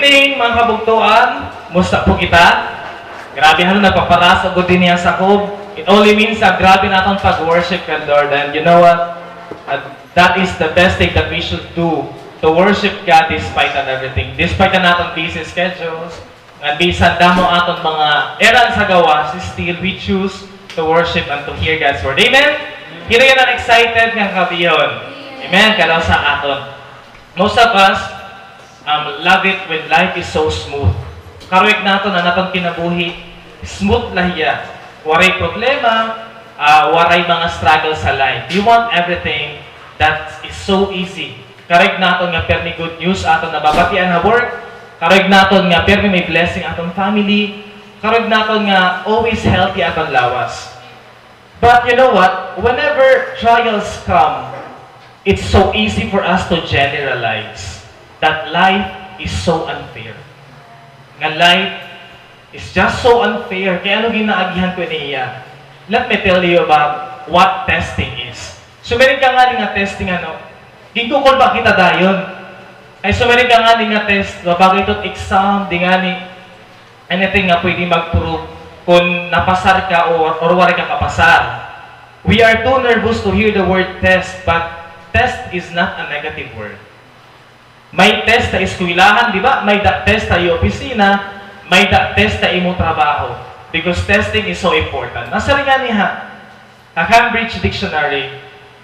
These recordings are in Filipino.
evening mga kabugtuan. Musta po kita? Grabe nagpaparas o din niya sa kob. It only means grabe natin pag-worship ka, Lord. And you know what? That is the best thing that we should do. To worship God despite on everything. Despite na natin busy schedules. At bisan damo aton mga eran sa gawas, still we choose to worship and to hear God's word. Amen? Kira yan ang excited ng kabiyon. Amen? Kalaw sa aton. Most of us love it when life is so smooth. Karuik nato na natong kinabuhi, smooth lahiya. Waray problema, waray mga struggle sa life. You want everything that is so easy. Karuik nato nga permi good news aton nababatian na work. Karuik nato nga permi may blessing aton family. Karuik nato nga always healthy aton lawas. But you know what? Whenever trials come, it's so easy for us to generalize that life is so unfair. Nga life is just so unfair. Kaya ano ginaagihan ko niya? Let me tell you about what testing is. Sumerin ka nga nga testing Gingkukol ba kita dayon? Ay sumerin ka nga nga test, bago ito't exam, di nga ni anything nga pwede mag-prove kung napasar ka or wala ka kapasar. We are too nervous to hear the word test, but test is not a negative word. May test sa eskwelahan, di ba? May test sa iyo opisina, may test sa imo trabaho. Because testing is so important. Nasa rin nga niya, Cambridge Dictionary,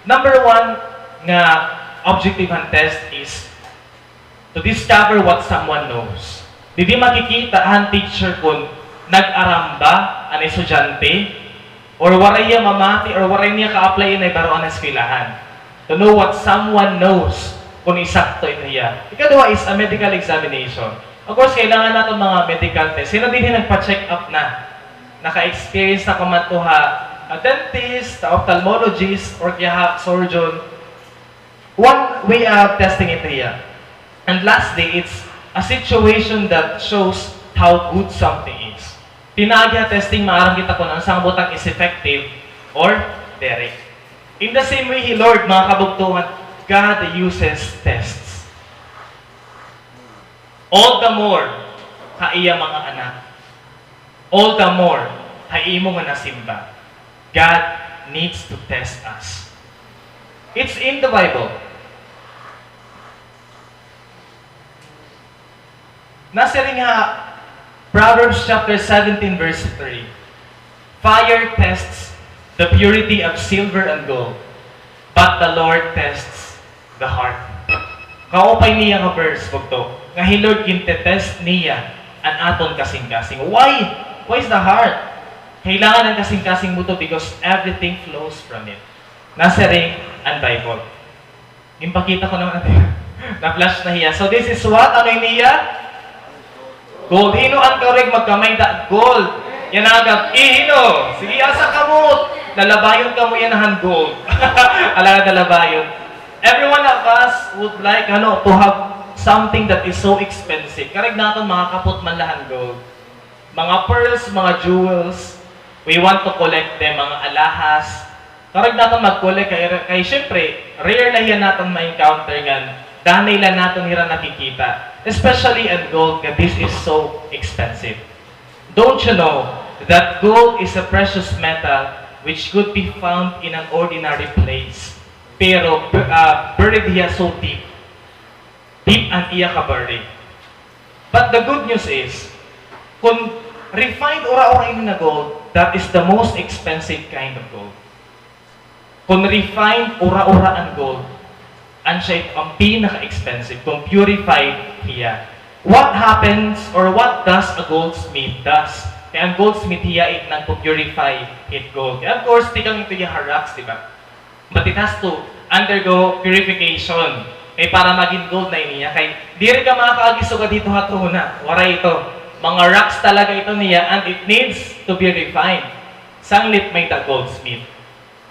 number 1 nga objective ang test is to discover what someone knows. Di makikita ang teacher kung nag-aram ba ang estudyante or waray niya mamati or waray niya ka-apply na ibaroan ng eskwelahan. To know what someone knows kung isakto ito niya. Ikadua is a medical examination. Of course, kailangan natin mga medical test. Sino din nagpa-check up na? Naka-experience na kumantuha a dentist, a ophthalmologist, or kaya surgeon. One way of testing ito niya. And lastly, it's a situation that shows how good something is. Pinagya testing, maarang kita kung ang sang butang is effective or direct. In the same way, Lord, mga kabugtuhan, God uses tests. All the more, kaiya mga anak. All the more, kaimo nga nasimba. God needs to test us. It's in the Bible. Nasa rin nga, Proverbs chapter 17 verse 3. Fire tests the purity of silver and gold, but the Lord tests the heart. Kaupay niya nga verse, bugto. Nga Lord kinte-test niya ang aton kasing-kasing. Why? Why is the heart? Kailangan ng kasing-kasing mo to because everything flows from it. Nasa ring ang Bible. Impakita ko naman na-flash na hiya. So this is what? Ano niya? Gold. Hino ang kareg magkamay da gold. Yan agad. Hino. Sige, asa kamot. Lalabayon ka mo yan ang gold. Alaga lalabayon. Every one of us would like to have something that is so expensive. Kareg natin mga kapot man lahan gold. Mga pearls, mga jewels. We want to collect them, mga alahas. Kareg natin mag-collect kay syempre, rare lang yan natin ma-encounter gan. Danay lang natin hira nakikita. Especially in gold, this is so expensive. Don't you know that gold is a precious metal which could be found in an ordinary place. Pero buried here so deep. Deep ang iya ka-buried. But the good news is, kung refined ora-ora ini na gold, that is the most expensive kind of gold. Kung refined ora-ora ang gold, ang siya ang pinaka-expensive, kung purified hiya. What happens or what does a goldsmith does? Kaya ang goldsmith hiya nang purify it gold. Kaya of course, tikang ito yung rocks, di ba? But it has to undergo purification. Kaya para maging gold na niya. Kaya di rin ka makakaagisuga dito hatuna. Wara ito. Mga rocks talaga ito niya and it needs to be refined. Sanglit may the goldsmith.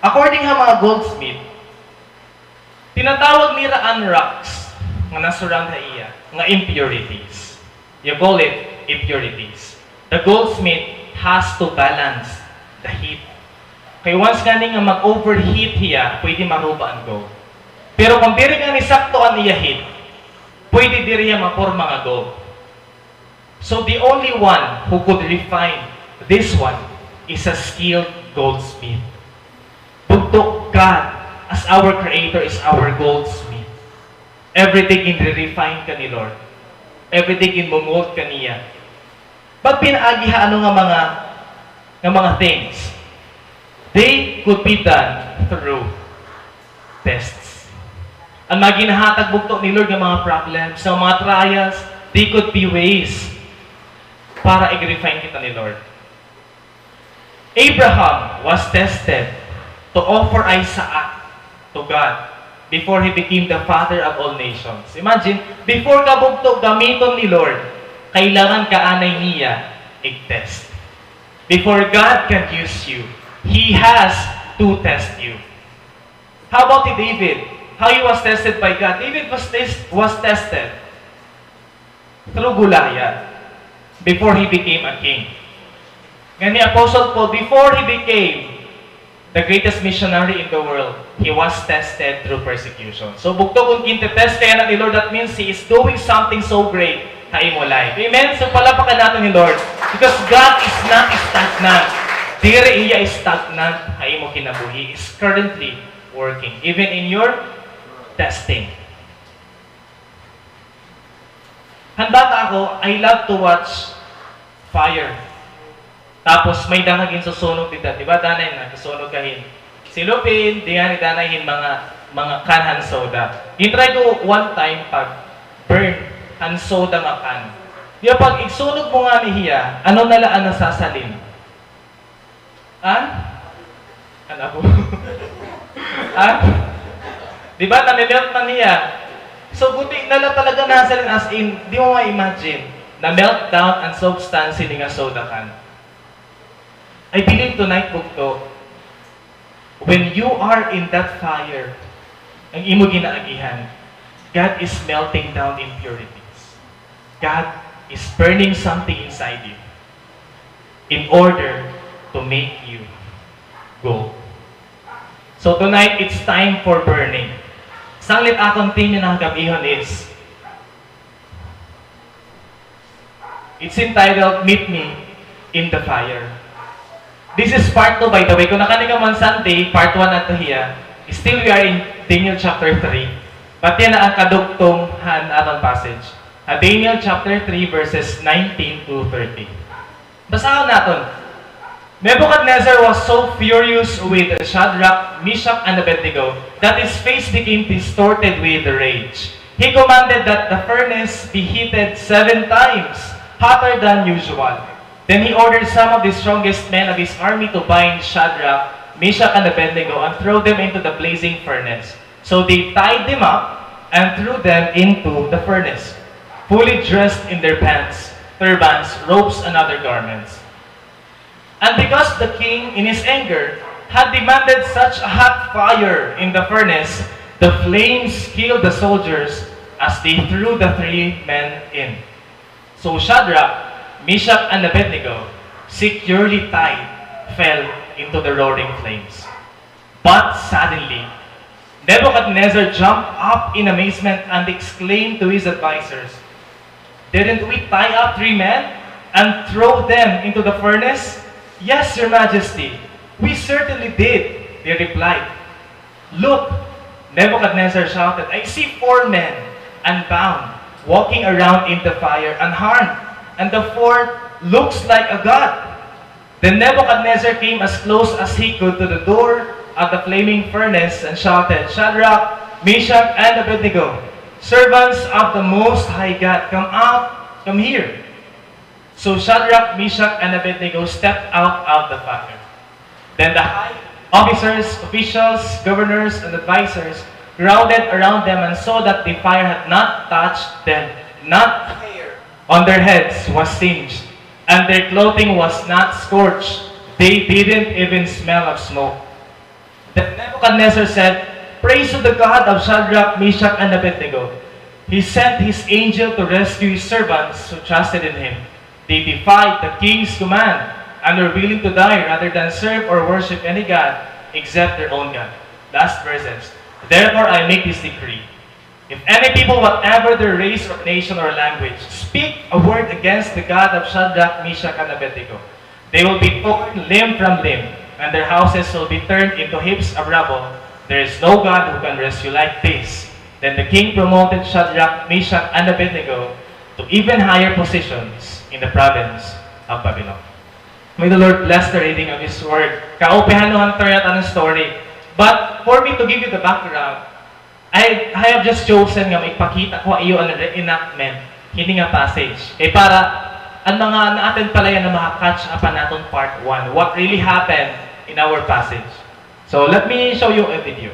According sa mga goldsmith, tinatawag nila ang rocks nga nasurround na iya, nga impurities. You call it impurities. The goldsmith has to balance the heat. Kaya once gani nga mag-overheat hiya, pwede maruba ang gold. Pero kung diri nga ni sakto ang iya heat, pwede diri nga maporma nga gold. So the only one who could refine this one is a skilled goldsmith. Bugto, God, as our Creator, is our goldsmith. Everything in refine ka ni Lord. Everything in mumold ka niya. Pag pinaagiha ano nga mga things, they could be done through tests. Ang mga ginahatag bugto ni Lord ng mga problems, ng mga trials, they could be ways para i-refine kita ni Lord. Abraham was tested to offer Isaac to God before he became the father of all nations. Imagine, before ka bugto gamiton ni Lord, kailangan kaanay niya i-test. Before God can use you, He has to test you. How about David? How he was tested by God? David was tested through Goliath before he became a king. And the Apostle Paul, before he became the greatest missionary in the world, he was tested through persecution. So, bugto kung kintetest kaya na ni Lord, that means He is doing something so great sa imo life. Amen? So, palapakan natin ni Lord. Because God is not stagnant. Dire iya is stagnant sa imo kinabuhi. He is currently working. Even in your testing. Handata ako, I love to watch fire. Tapos may dangagin susunog dito. Diba, danay na, susunog kahin. Silupin, di nga ni danayin mga can hand soda. Gintry ko one time pag burn hand soda nga can. Diba, pag igsunog mo nga ni hiya, ano nalaan na sasalin? Ano po? Diba, namimelt man niya. So, buti nala talaga nasalin as in, di mo ma-imagine, na melt down ang substance ni nga soda can. I believe tonight, bugto, when you are in that fire, ang imo ginaagihan, God is melting down impurities. God is burning something inside you in order to make you go. So tonight, it's time for burning. Sanglit akong tinyo ng gabihon is, it's entitled, Meet Me in the Fire. This is part 2, by the way. Kung nakanigaman Sunday, part 1 na ito hiya, still we are in Daniel chapter 3. But yan na ang kadugtonghan atong passage. Daniel chapter 3 verses 19 to 30. Basahan natin. Nebuchadnezzar was so furious with Shadrach, Meshach, and Abednego that his face became distorted with rage. He commanded that the furnace be heated 7 times hotter than usual. Then he ordered some of the strongest men of his army to bind Shadrach, Meshach, and Abednego and throw them into the blazing furnace. So they tied them up and threw them into the furnace, fully dressed in their pants, turbans, robes, and other garments. And because the king, in his anger, had demanded such a hot fire in the furnace, the flames killed the soldiers as they threw the 3 men in. So Shadrach, Meshach, and Abednego, securely tied, fell into the roaring flames. But suddenly, Nebuchadnezzar jumped up in amazement and exclaimed to his advisors, "Didn't we tie up 3 men and throw them into the furnace?" "Yes, Your Majesty, we certainly did," they replied. "Look," Nebuchadnezzar shouted, "I see 4 men, unbound, walking around in the fire, unharmed, and the 4th looks like a god." Then Nebuchadnezzar came as close as he could to the door of the flaming furnace and shouted, "Shadrach, Meshach, and Abednego, servants of the Most High God, come out, come here." So Shadrach, Meshach, and Abednego stepped out of the fire. Then the high officers, officials, governors, and advisors crowded around them and saw that the fire had not touched them, not hair on their heads was singed, and their clothing was not scorched. They didn't even smell of smoke. Then Nebuchadnezzar said, "Praise to the God of Shadrach, Meshach, and Abednego. He sent his angel to rescue his servants who trusted in him. They defied the king's command and were willing to die rather than serve or worship any god except their own God." Last verses. "Therefore I make this decree. If any people, whatever their race or nation or language, speak a word against the God of Shadrach, Meshach, and Abednego, they will be torn limb from limb, and their houses will be turned into heaps of rubble. There is no God who can rescue like this. Then the king promoted Shadrach, Meshach, and Abednego to even higher positions in the province of Babylon. May the Lord bless the reading of His Word. Kaupihan no hantoy at anong story. But for me to give you the background, I have just chosen nga maipakita ko iyo ang reenactment, hindi nga passage. Para ang mga naatin pala yan na maka-catch up natin part 1, what really happened in our passage. So let me show you a video.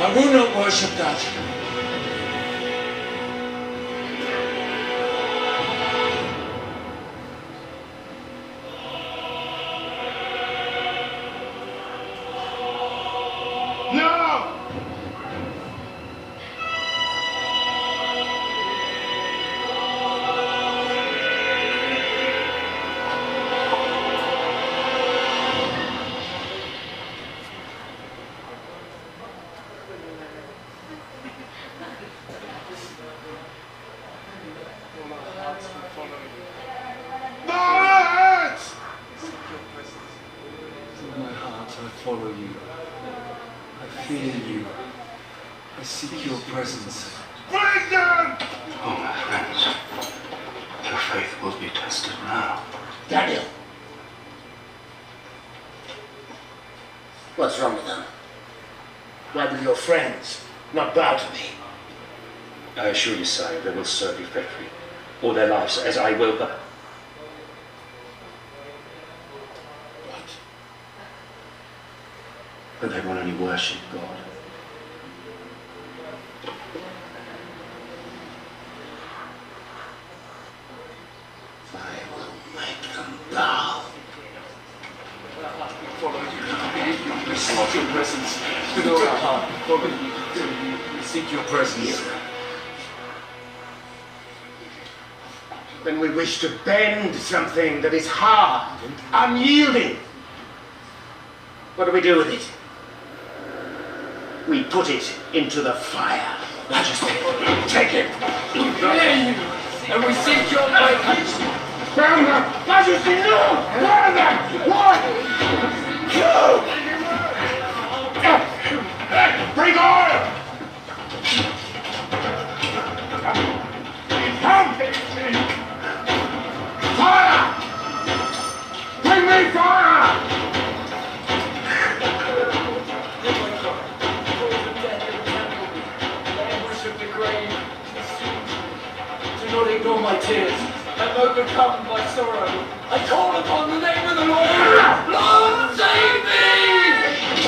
I will not worship that. No! I follow you. I feel you. I seek your presence. Bring them! Oh, my friends, your faith will be tested now. Daniel! What's wrong with them? Why will your friends not bow to me? I assure you, sire, they will serve you faithfully all their lives, as I will, but they will only worship God. I will make them bow. Follow you. We seek your presence. With all our heart, follow you. We seek your presence. When we wish to bend something that is hard and unyielding, what do we do with it? We put it into the fire. Majesty, Take it! and we seek your presence. Burn them! Majesty, no! Burn them! What? No! Bring oil! Come! Fire! Bring me fire! Do not ignore my tears. I'm overcome by sorrow. I call upon the name of the Lord. Lord, save me!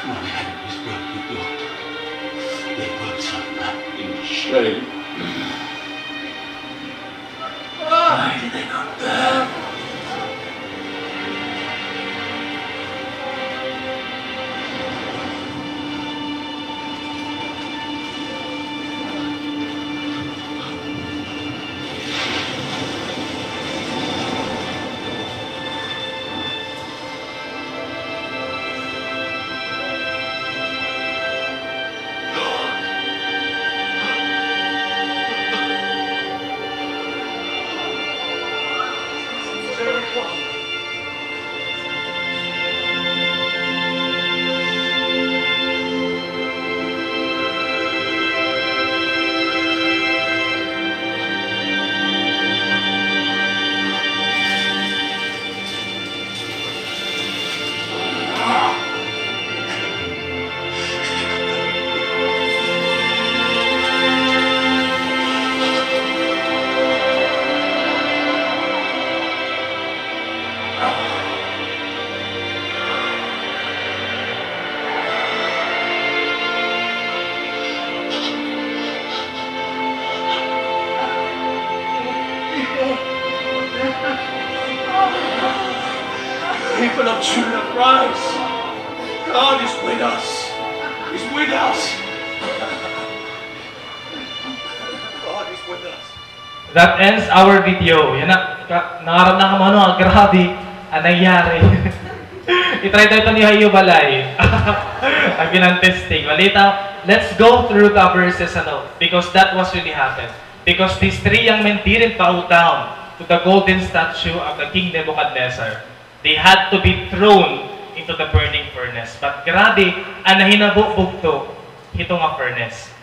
My enemies will be Lord. They will turn back in shame. Why do they not burn? people of Judah, rise. God is with us. He's with us. God is with us. That ends our video. Yan na, nakaramdaman mo ano, grabe, ang nangyari. I-try tayo ito ni Hayo Balay. Ang ginantesting. Malita, let's go through the verses, ano, because that was really happened. Because these three young men didn't bow down to the golden statue of the King Nebuchadnezzar. They had to be thrown into the burning furnace. But grabe, ang nahinabog to, ito nga furnace.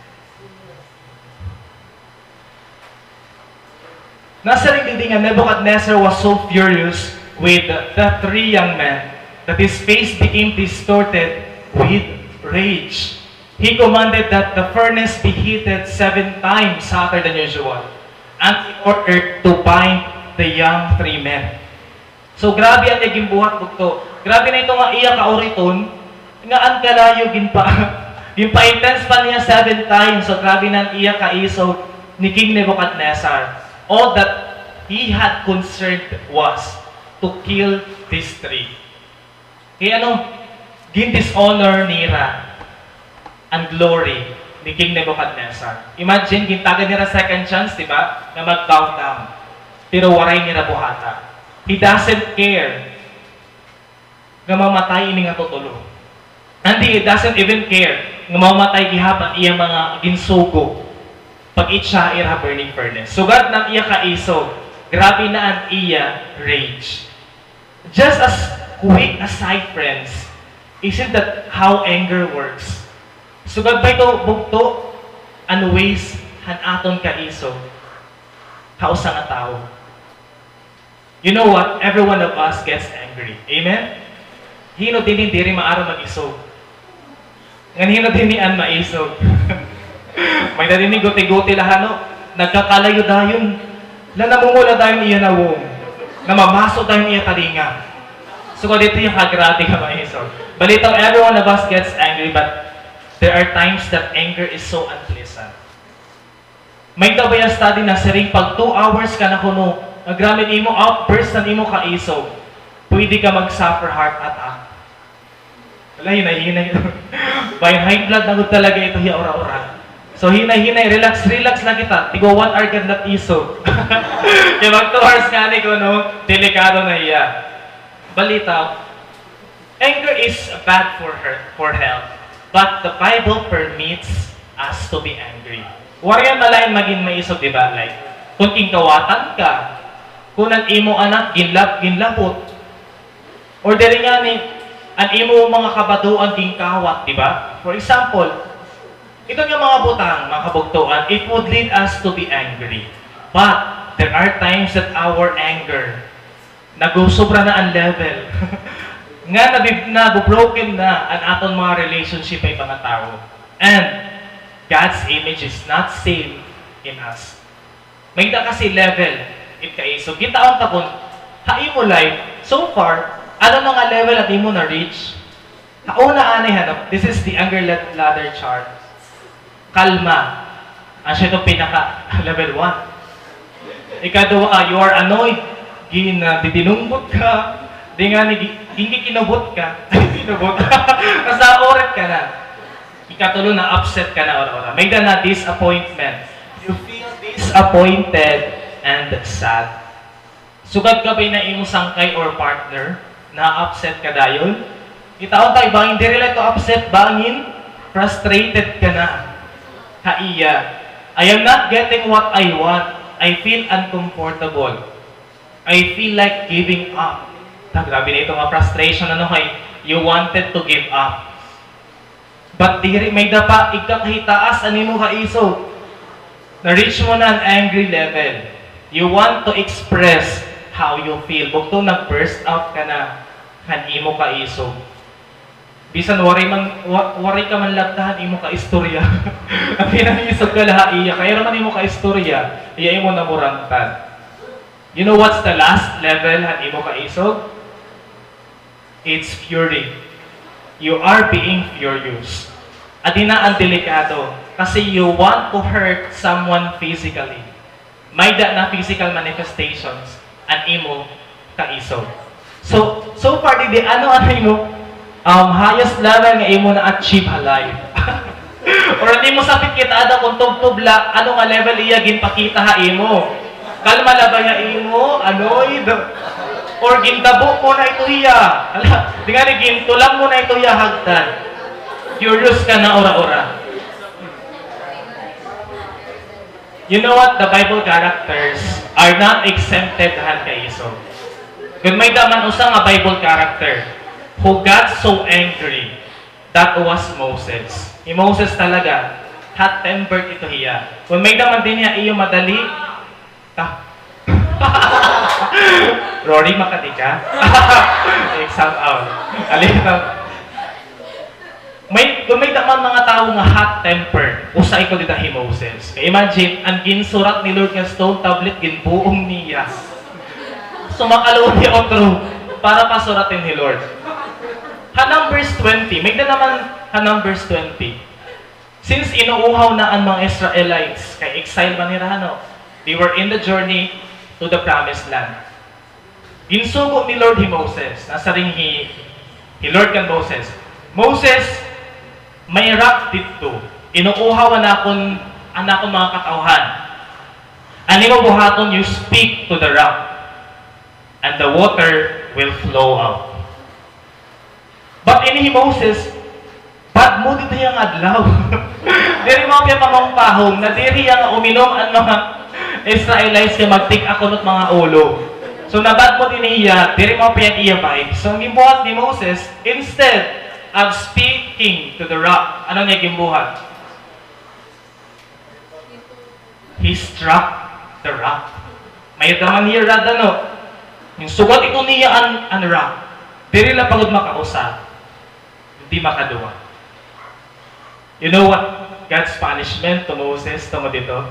Nasa ring nga, Nebuchadnezzar was so furious with the three young men that his face became distorted with rage. He commanded that the furnace be heated 7 times hotter than usual, and he ordered to bind the young three men. So grabe ang naging buhat bugto. Grabe na ito nga iya kauriton, nga ang kalayo ginpa. Ginpa-intense pa niya 7 times. So grabe na ang iya kaiso ni King Nebuchadnezzar. All that he had concerned was to kill these three. Kaya ano, gin-dishonor nira ang glory ni King Nebuchadnezzar. Imagine, gintagan nila second chance, di ba? Na mag-bow down. Pero waray nila buhata. He doesn't care nga mamatay ini nga tutulo. And he doesn't even care nga mamatay gihapan iya mga ginsugo pag itsa ira burning furnace. Sugad ng iya kaiso, grabe na ang iya rage. Just as quick aside, friends, isn't that how anger works? Sugad ba ito bugto and ways han aton kaiso kausa nga tao. You know what? Every one of us gets angry. Amen? Hino din diri maaro mag-isog. Ngan hino din an maisog. May narinig gote-gote lahano, nagkakalayo dayon. Namumula dayon iya na wong. Namamaso dayon iya kalinga. So dito yung kagrabe ka maisog. Balitaw, every one of us gets angry, but there are times that anger is so unpleasant. May tabaya study na siring pag 2 hours ka na kuno, nagramit imo outburst na imo kaisog, pwede ka mag-suffer heart attack. Wala, hinay-hinay. By high blood na talaga ito hiya ora-ora. So hinay-hinay, relax lang kita. Tigo 1 hour ka na isog. Kaya mag 2 hours nga ni ko, no? Delikado na hiya. Balitaw, anger is bad for health. But the Bible permits us to be angry. Wariyan malain maging maisog, di ba? Like, kung kingkawatan ka, kung ang imo anak, ginlapot. Or dali nga ni, ang imo mga kabaduan kingkawat, di ba? For example, ito nga mga butang, mga kabugtuan, it would lead us to be angry. But, there are times that our anger, nag-sobra na ang level. Nga nabubroken na ang aton mga relationship ay mga tao. And God's image is not same in us. May da kasi level it kaiso. Gitaon tapon, hain mo life, so far, ano na nga level at imo na reach? Hauna anay hanap, this is the anger ladder chart. Kalma. Ang siya itong pinaka level 1. Ikaduwa, you are annoyed. Didinungbot ka. Di nga, hindi kinubot ka. Kinubot ka. Nasa-oret ka na. Ikatulo na upset ka na ora-ora. May na disappointment. You feel disappointed and sad. Sugad ka ba na imo sangkay or partner na upset ka dayon? Itaon tayo, bangin, di rin to upset, bangin, frustrated ka na. Haiya. I am not getting what I want. I feel uncomfortable. I feel like giving up. Grabe na ito mga frustration, ano kay, you wanted to give up. But diri may dapa, ikakahitaas, ano mo kaiso? Na-reach mo na ang angry level. You want to express how you feel. Bukto nag-burst out ka na, imo kaiso. Bisan wari ka man lagtahan imo ka istorya. Ang pinangisog ka laha iya, kaya naman imo ka istorya, iya imo namurantan. You know what's the last level han imo ka isog? It's fury. You are being furious. Adina ang delikado kasi you want to hurt someone physically. May da na physical manifestations an imo ka isog. So far, di ano mo, highest level nga imo na achieve halay. Or hindi mo sapit kita ada kung tubla, ano nga level iya ginpakita ha imo. Kalma labay nga imo, anoid. Or gintabo mo na ito iya. Ala, di nga ni gintulang mo na ito iya hagdan. Curious ka na ora-ora. You know what? The Bible characters are not exempted han kaiso. Kung may daman usa nga Bible character who got so angry, that was Moses. Si Moses talaga, hot-tempered ito hiya. Kung may daman din niya iyo madali, Rory, makati ka? Exam out. Alita. Kung may daman mga tao nga hot-tempered, usay ko dito si Moses. Kaya imagine, ang ginsurat ni Lord nga stone tablet, ginbuong niya. Sumakalaw niya o true para pasuratin ni Lord. Hanang verse 20, may na naman hanang verse 20. Since inuuhaw na ang mga Israelites, kay exile man nila, they were in the journey to the promised land. Ginsugo ni Lord si Moses, nasa ring hi Lord kan Moses. Moses, may rock dito. Inuuhaw na akong mga katauhan. Ani mo buhaton, you speak to the rock, and the water will flow out. But ini Moses, bad mo dito yung adlaw. Diri mo kaya pamampahong, na diri yung uminom ang mga Israelites kaya mag-take ako ng mga ulo. So nabad mo din iya, diri mo pa yung iya vibe. So ang gimbuhat ni Moses, instead of speaking to the rock, ano niya gimbuhat? He struck the rock. May daman niya rada, no? Yung sugat ito niya ang rock. Diri lang pagod makausap. Hindi makaduwa. You know what God's punishment to Moses tungod dito?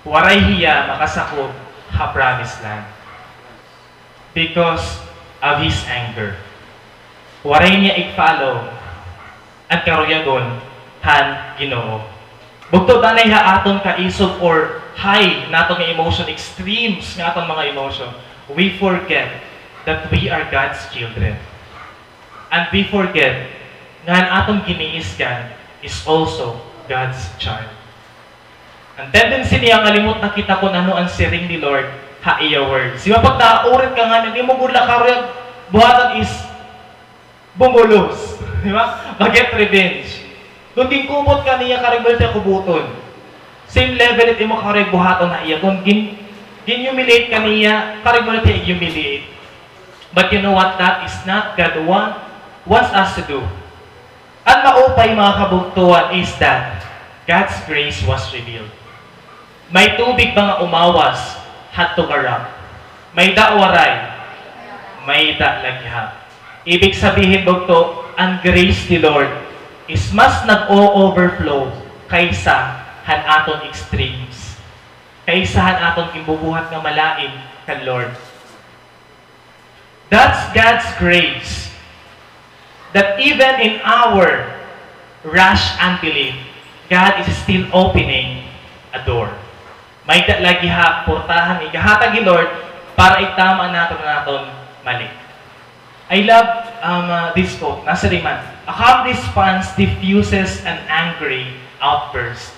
Waray hiya makasakop ha promised land. Because of his anger. Waray niya i-follow at karuyagon han Ginoo. Bugto danay ha aton kaisog or high naton nga emotion, extremes nga aton mga emotion. We forget that we are God's children. And we forget nga ang atong giniisgan is also God's child. Ang tendency niya ngalimot na kita kung ano ang siring ni Lord ha iya words. Di ba pag naurit ka nga, hindi mo gula karuyag, buhatan is bumulos. Di ba? Mag-get revenge. Kung din kumot ka niya karibal siya kubuton. Same level it mo karuyag buhaton na iya. Kung gin-humiliate ka niya, karibal siya humiliate. But you know what? That is not God wants us to do. Ang maupay mga kabugtuan is that God's grace was revealed. May tubig ba nga umawas hadto karap? May dawaray, may lagihap. Ibig sabihin bugto, ang grace ni Lord is mas nag-o-overflow kaysa han aton extremes. Kaysa han aton imbubuhat nga malain kan Lord. That's God's grace. That even in our rash unbelief, God is still opening a door. May lagi ha, portahan, igahatag ni Lord para itama naton mali. I love this quote, nasa riman. A calm response diffuses an angry outburst.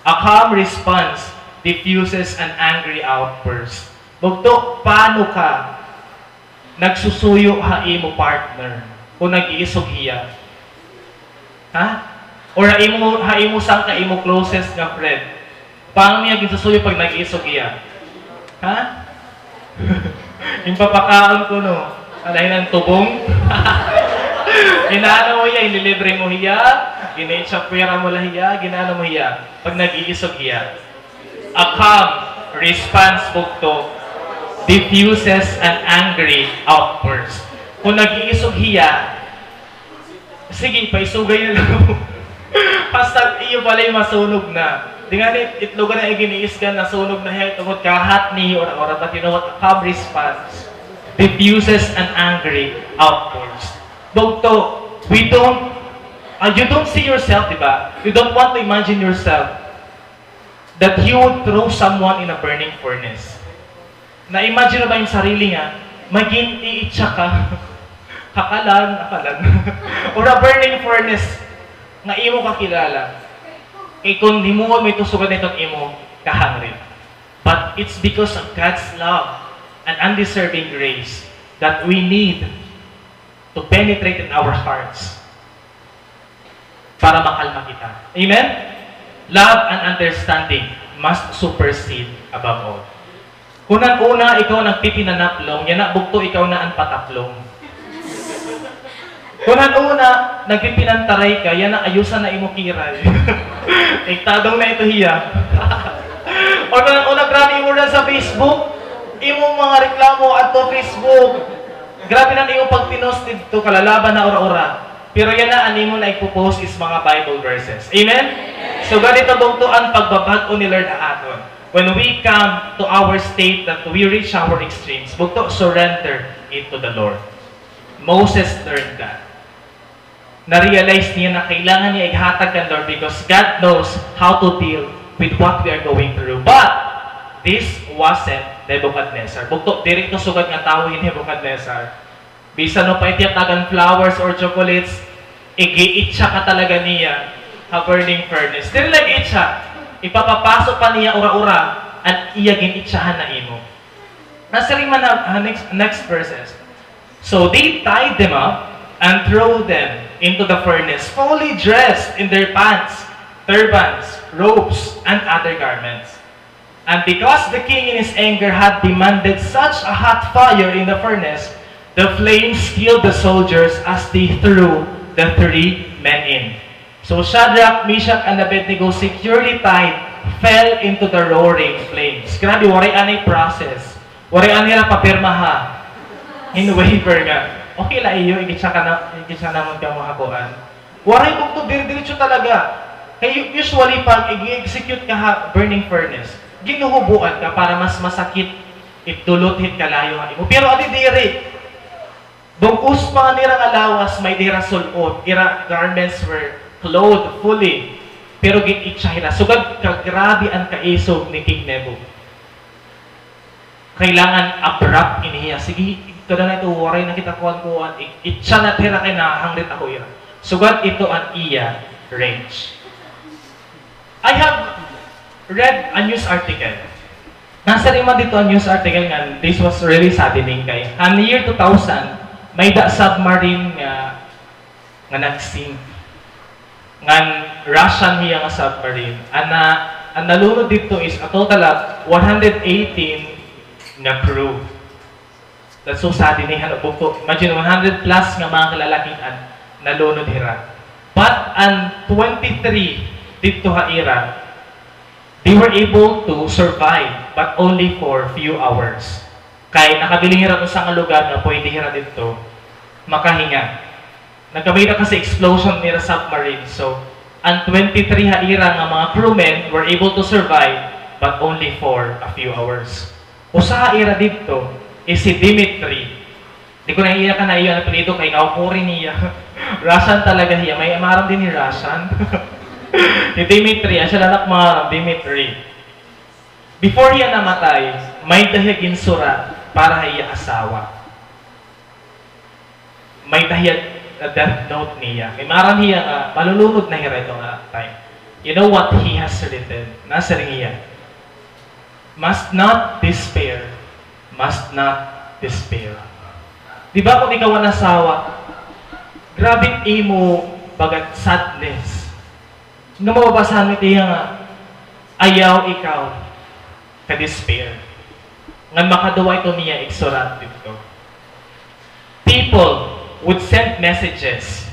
A calm response diffuses an angry outburst. Bugto, paano ka nagsusuyo ha imo partner kung nag-iisog hiya? Ha? Or ha imo sang ka imo closest nga friend? Paano niya gisusuyo pag nag-iisog hiya? Ha? Yung papakaon ko, no? Alay ng tubong? Ginaano mo hiya, ililibre mo hiya, ginaitsapwera mo lang hiya, ginaano mo hiya, pag nag-iisog hiya. A calm response bugto diffuses an angry outburst. Kung nag-iisog hiya, sige, paisugay na lang. Basta iyo pala yung masunog na. Di nga itlogan na iginiis ka, nasunog na hiya, tungkol kahat ni or but you know what? A calm response diffuses an angry outburst. Bugto, you don't see yourself, diba? You don't want to imagine yourself that you would throw someone in a burning furnace. Na-imagine na ba yung sarili nga, maging iitsa ka. Akalan. Or a burning furnace nga imo kakilala. Kay kung himuon mo ito sugad nitong imo kahangrit. But it's because of God's love and undeserving grace that we need to penetrate in our hearts para makalma kita. Amen? Love and understanding must supersede above all. Kunang una, ikaw nagpipinanaplong, yan na bugto ikaw na ang pataplong. Kunang una, nagpipinantaray ka, yan na ayusan na imo kiray. Iktadong na ito hiya. O kunang una, grabe mo na sa Facebook, imo mga reklamo at to Facebook. Grabe na imo pagpinost dito, kalalaban na ora-ora. Pero yan na, animo na ipopost is mga Bible verses. Amen? So ganito bugtuan pagbabag-o ni Lord aton. When we come to our state that we reach our extremes, bugto surrender it to the Lord. Moses learned that. Na-realize niya na kailangan niya ihatag ng Lord because God knows how to deal with what we are going through. But this wasn't Nebuchadnezzar. Bugto, dirito sugad nga tao ni Nebuchadnezzar. Bisa no pa itiyatagan flowers or chocolates, igi-itcha ka talaga niya a burning furnace. Dili lang itcha. Ipapapasok pa niya ura-ura at iyagin itchahan na imo. Nasa rin man next verses. So they tied them up and throw them into the furnace, fully dressed in their pants, turbans, robes, and other garments. And because the king in his anger had demanded such a hot fire in the furnace, the flames killed the soldiers as they threw the 3 men in. So Shadrach, Meshach, and Abednego, securely tied, fell into the roaring flames. Grabe, waray anay process. Waray anay na papirmaha. In waiver nga. Okay la iyo, igitsa naman ka makakuan. Waray kung to, diretso talaga. Kaya usually, pag i-execute ka ha, burning furnace, ginuhubuan ka para mas masakit ituluthit kalayo nga imo. Pero adi diri, bugos mga nirang alawas, may dira sulod, ira garments were clothed fully, pero gin-itchahira. Sugad ka, grabe ang kaisog ni King Nebu. Kailangan abrupt iniya. Sige, kada na ito, waray na kita kuhan-kuhan, itcha na tira kay nakahangrit ako ira. Sugad ito ang iya range. I have read a news article. Nasa lima dito ang news article nga, this was really saddening kay. Ang year 2000, may submarine nga nagsink. Ngan Russian hiya nga submarine. Ang nalunod dito is a total of 118 na crew. That's so saddening. Imagine 100 plus nga mga kalalaking nalunod hira. But ang 23 dito haira, they were able to survive but only for few hours. Kaya nakabiling hira kung saan lugar na pwede hira dito makahinga. Nagkamay na kasi explosion nila submarine. So, ang 23 haira nga mga crewmen were able to survive but only for a few hours. Usa haira dito is si Dimitri. Di ko naiiyak ka na iyo ang apelido kay naukuri niya. Russian talaga hiya. May amaram din ni Russian. Si Dimitri, siya lalak mga Dimitri. Before hiya namatay, may dahiyagin surat para hiya asawa. May dahiyag death note niya. Kay maram hiya nga, malulunod na hira ito nga time. You know what he has written? Nasa rin hiya. Must not despair. Must not despair. Di ba kung ikaw ang asawa, grabe imo bagat sadness. Nga mababasahan mo ito nga, ayaw ikaw ka-despair. Nga makaduwa ito niya igsurat dito. People would send messages.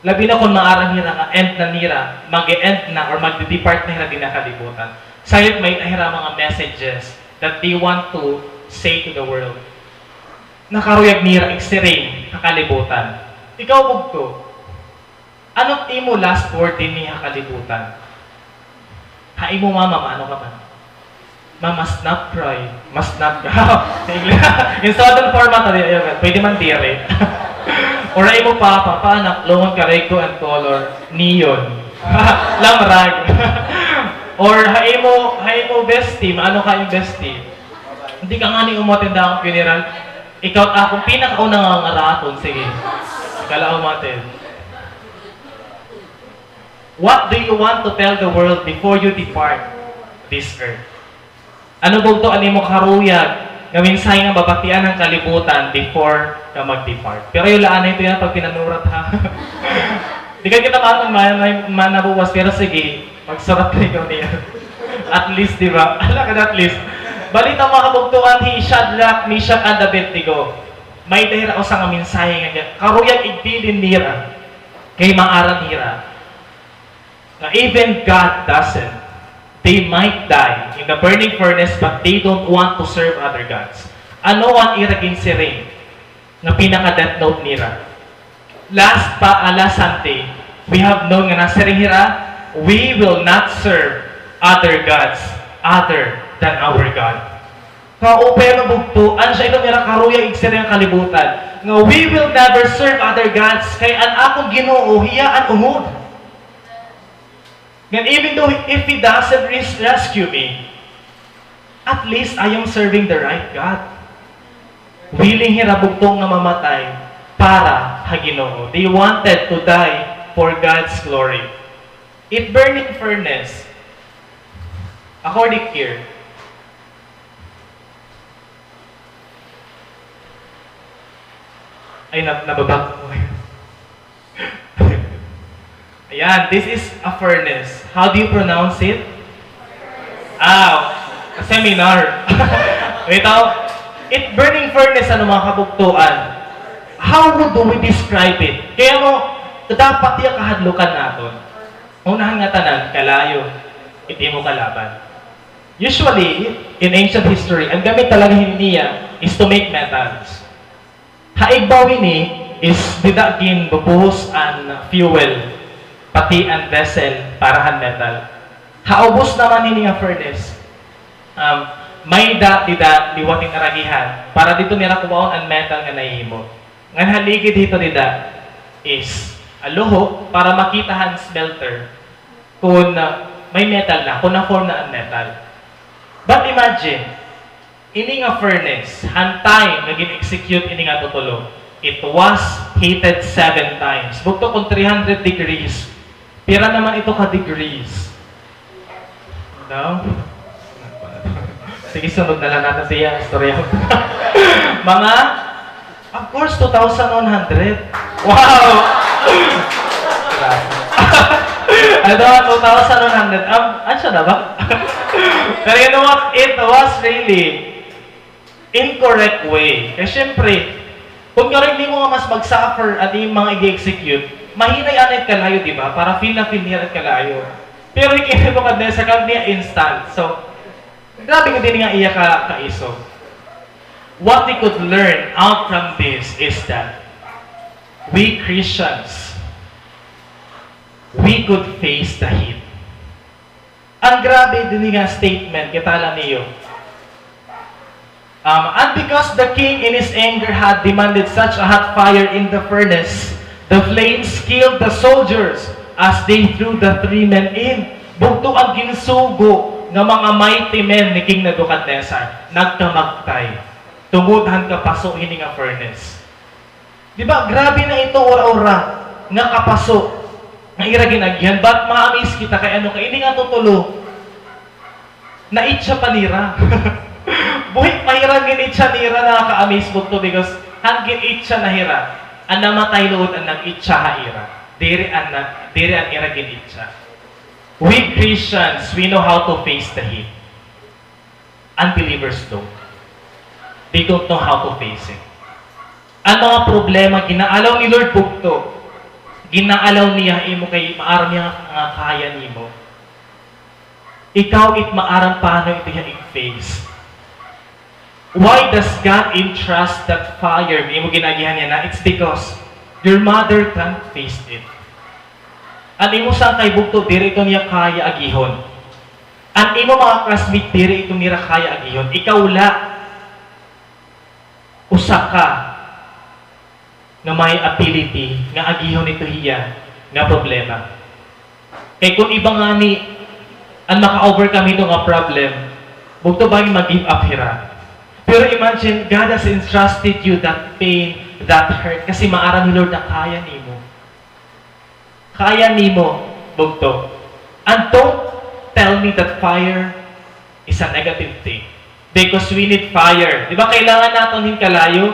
Labi na kung maarang hira nga, end na nira, mag-end na or mag-depart na hira din na kalibutan. Sayot may hira mga messages that they want to say to the world. Nakaruyag nira, iksiring, kakalibutan. Ikaw bugto, anong imo last word din niya kakalibutan? Hai mo mama, ano ka man? Mama, must not cry. Must not cry. In southern format, pwede man dire. Or ay mo papa, anak, loan kareko and color, neon. Lamrag. Or hay mo bestie, ano ka yung bestie? Hindi ka nga ni umatenda akong funeral. Ikaw at akong pinakaunang ang araton. Sige. Kala umatend. What do you want to tell the world before you depart this earth? Ano ba ito? Ano mo karuyag? Nga minsay nga babatian ng kalibutan before ka mag-depart. Pero yung laan na ito yan pag pinanurat ha. Di ka kita manabuwas. Pero sige, magsurat ka ikaw niya. At least, di ba? Ala ka na at least. Balita mga kabugtuan, hi Shadrach, Meshach, and Abednego. May dahil ako sa nga minsay nga niya. Karuyag igbilin nira. Kay maaran nira. Now, even God doesn't. They might die in the burning furnace, but they don't want to serve other gods. Ano ang iragin si Rain na pinaka-death note nila? Last Sunday, we have known nga nasa hira, we will not serve other gods other than our God. Kaupero bugto, an siya ito nila karuya igsiri ang kalibutan. Nga we will never serve other gods, kay an akong Ginoo hiya an ungod. And even though if He doesn't rescue me, at least I am serving the right God. Willing hirabugtong na mamatay para ha Ginoo. They wanted to die for God's glory. It burning furnace, according here, ay nababag ko. Ayan, this is a furnace. How do you pronounce it? A seminar. Wait out. It burning furnace, ano mga kabugtuan. How would we describe it? Kaya mo, dapat yung kahadlukan natin. Unahan nga tanan, kalayo. Hindi mo kalaban. Usually, in ancient history, ang gamit talaga niya is to make metals. Haigbawi ni is didagin bubuhos an fuel pati ang vessel para han metal. Haubos naman ini nga furnace. May liwating aragihan para dito nila kumaon ang metal nga nahimo. Ngan haligid dito nila is aluho para makita han smelter kung may metal na, kung na-form na ang metal. But imagine, ini nga furnace, han time na gin-execute ini nga tutulo. It was heated 7 times. Bukto kung 300 degrees. Pira naman ito ka-degrees. No? Sige, sunod na lang natin siya. Storya. Mga, of course, 2,100. Wow! Ano, 2,100. Ansya na ba? Pero you know what? It was really incorrect way. Kasi syempre, kung hindi mo nga mas mag-suffer at yung mga i-execute, mahinay anay kalayo, di ba? Para feel niya at kalayo. Pero ikinito ka din sa kanya instant. So, grabe ko din nga iya ka-iso. What we could learn out from this is that we Christians, we could face the heat. Ang grabe din nga statement, kitala niyo. And because the king in his anger had demanded such a hot fire in the furnace, the flames killed the soldiers as they threw the 3 men in. Bugto ang ginsugo ng mga mighty men ni King Nebuchadnezzar. Nagkamagtay. Tungudhan kapaso ini nga furnace. Di ba? Grabe na ito ora-ora nga kapaso. Nga iraginagyan. Ba't maamis kita kay ano? Kaya ini nga tutulo. Naitsa panira. Buhit mahirang ginitsa nira na ka-amis bugto because hangin itsa na hira. Ang namatay lood ang nag-itsa haira. Diri ang iragin itsa. We Christians, we know how to face the heat. Unbelievers don't. They don't know how to face it. Ang mga problema, ginaalaw ni Lord bugto. Ginaalaw niya imo kay maaram niya nga kaya nimo. Ikaw it maaram paano ito niya i-face. Why does God entrust that fire? Hindi mo ginagihan niya na, it's because your mother can't face it. Ang imo sa kay bugto, diri ito niya kaya agihon. Ang imo mga classmate, diri ito niya kaya agihon. Ikaw la, usa ka na may ability nga agihon ito hiya nga problema. Kay kung iba nga ni ang maka-overcome ito nga problem, bugto ba mag-give up hira? Pero imagine, God has entrusted you that pain, that hurt, kasi maaram ni Lord na kaya nimo. Kaya nimo, bugto. And don't tell me that fire is a negative thing. Because we need fire. Di ba kailangan natin hin kalayo?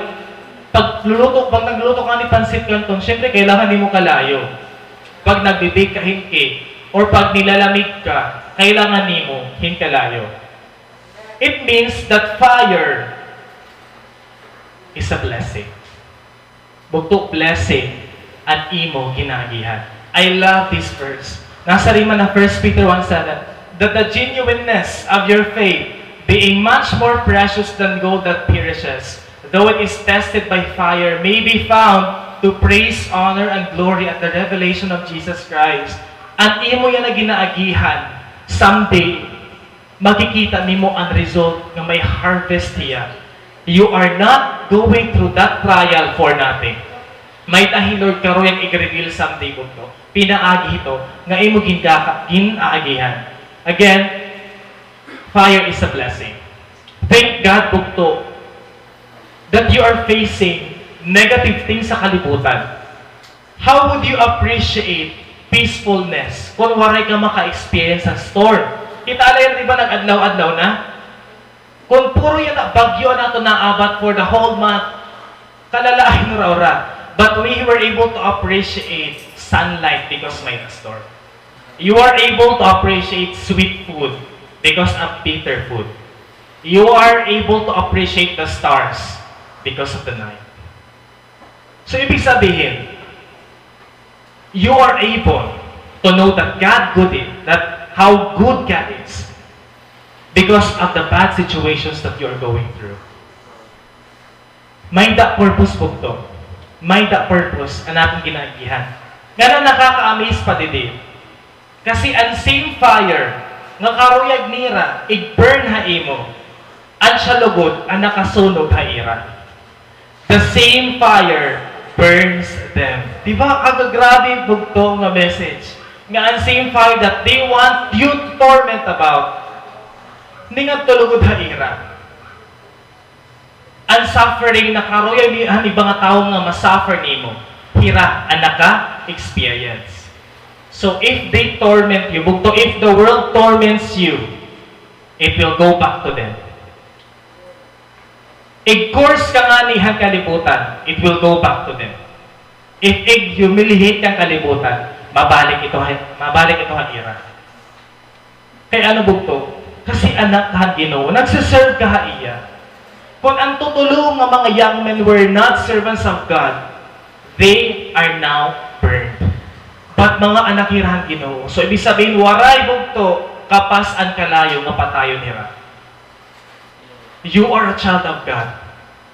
Pag nagluto ka ni Pansit Canton, syempre kailangan mo kalayo. Pag nagbe-bake ka hinki, or pag nilalamig ka, kailangan mo hin kalayo. It means that fire is a blessing. Bugto blessing at imo ginagihan. I love this verse. Nasa rima na 1 Peter 1:7, that the genuineness of your faith, being much more precious than gold that perishes, though it is tested by fire, may be found to praise, honor, and glory at the revelation of Jesus Christ. Ang imo yan na ginaagihan, someday, makikita nimo ang result ng may harvest hiya. You are not going through that trial for nothing. May dahil Lord karo yung i-reveal someday po to. Pinaagi ito, nga imo ginaagihan. Again, fire is a blessing. Thank God bugto that you are facing negative things sa kalibutan. How would you appreciate peacefulness kung waray ka maka-experience ng storm? Kita alayan, di ba, nag-adlaw-adlaw na? Kung puro yan na bagyo na ito naabat for the whole month, kalalain na raw. But we were able to appreciate sunlight because may storm. You are able to appreciate sweet food because of bitter food. You are able to appreciate the stars because of the night. So, ibig sabihin, you are able to know that God good is, that how good God is because of the bad situations that you are going through. May that purpose po to. May that purpose ang ating ginaagihan. Nga nakaka-amaze pa didi. Kasi ang same fire nga karuyag nira, i-burn ha imo, at siya lugod ang nakasunog ha ira. The same fire burns them. Di ba? Kagagrabe bugto nga message. Nga ang same fire that they want you to torment about, hindi nga tulugod ha ira. Ang suffering na karuyag ni ang ibang tao nga masuffer nimo, hira ang naka-experience. So if they torment you, bugto, if the world torments you, it will go back to them. I-course ka nga ni hang kalibutan, it will go back to them. If i-humiliate kang kalibutan, mabalik ito ang ira. Kaya ano bugto? Kasi anak ka Ginoo, nagsiserve ka ha iya. Kung ang tutulong ng mga young men were not servants of God, they are now burned. But mga anak hirahan Ginoo. So ibig sabihin, waray bugto, kapas ang kalayo nga patayon nira. You are a child of God.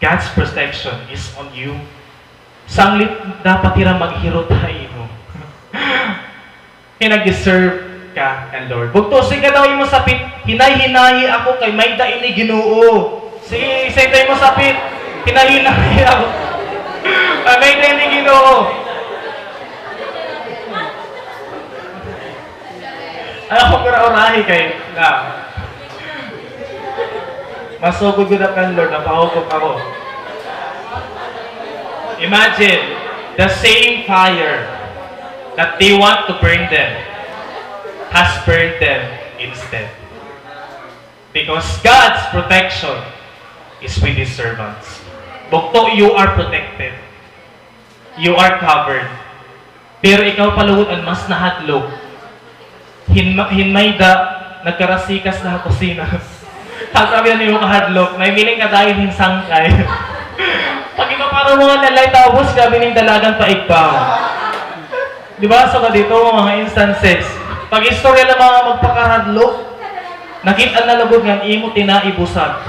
God's protection is on you. Sanglit dapat tira maghiro tayo mo. Kaya nag-deserve ka and Lord. Bugto, sige daw yung masapit, hinay-hinahi ako kay may daini Ginoo. Sige, isa tayo masapit, hinay-hinahi ako. May daini Ginoo. Ako kura-urahi kay na. Masugod ko na kan Lord, napahukop ako. Imagine, the same fire that they want to burn them has burned them instead. Because God's protection is with His servants. Bukto, you are protected. You are covered. Pero ikaw palugod ang mas nahadlok. Hinmay da, nagkarasikas na kusina. Sabi na niyo kahadlok, may miling ka dahil hinsangkay. Pag ikaw parang mga nalay tapos, gabi ng dalagang paigpaw. Di ba? So ka dito, mga instances. Pag istorya ng mga magpakahadlok, nakita na lugod ng imo, tinaibusag.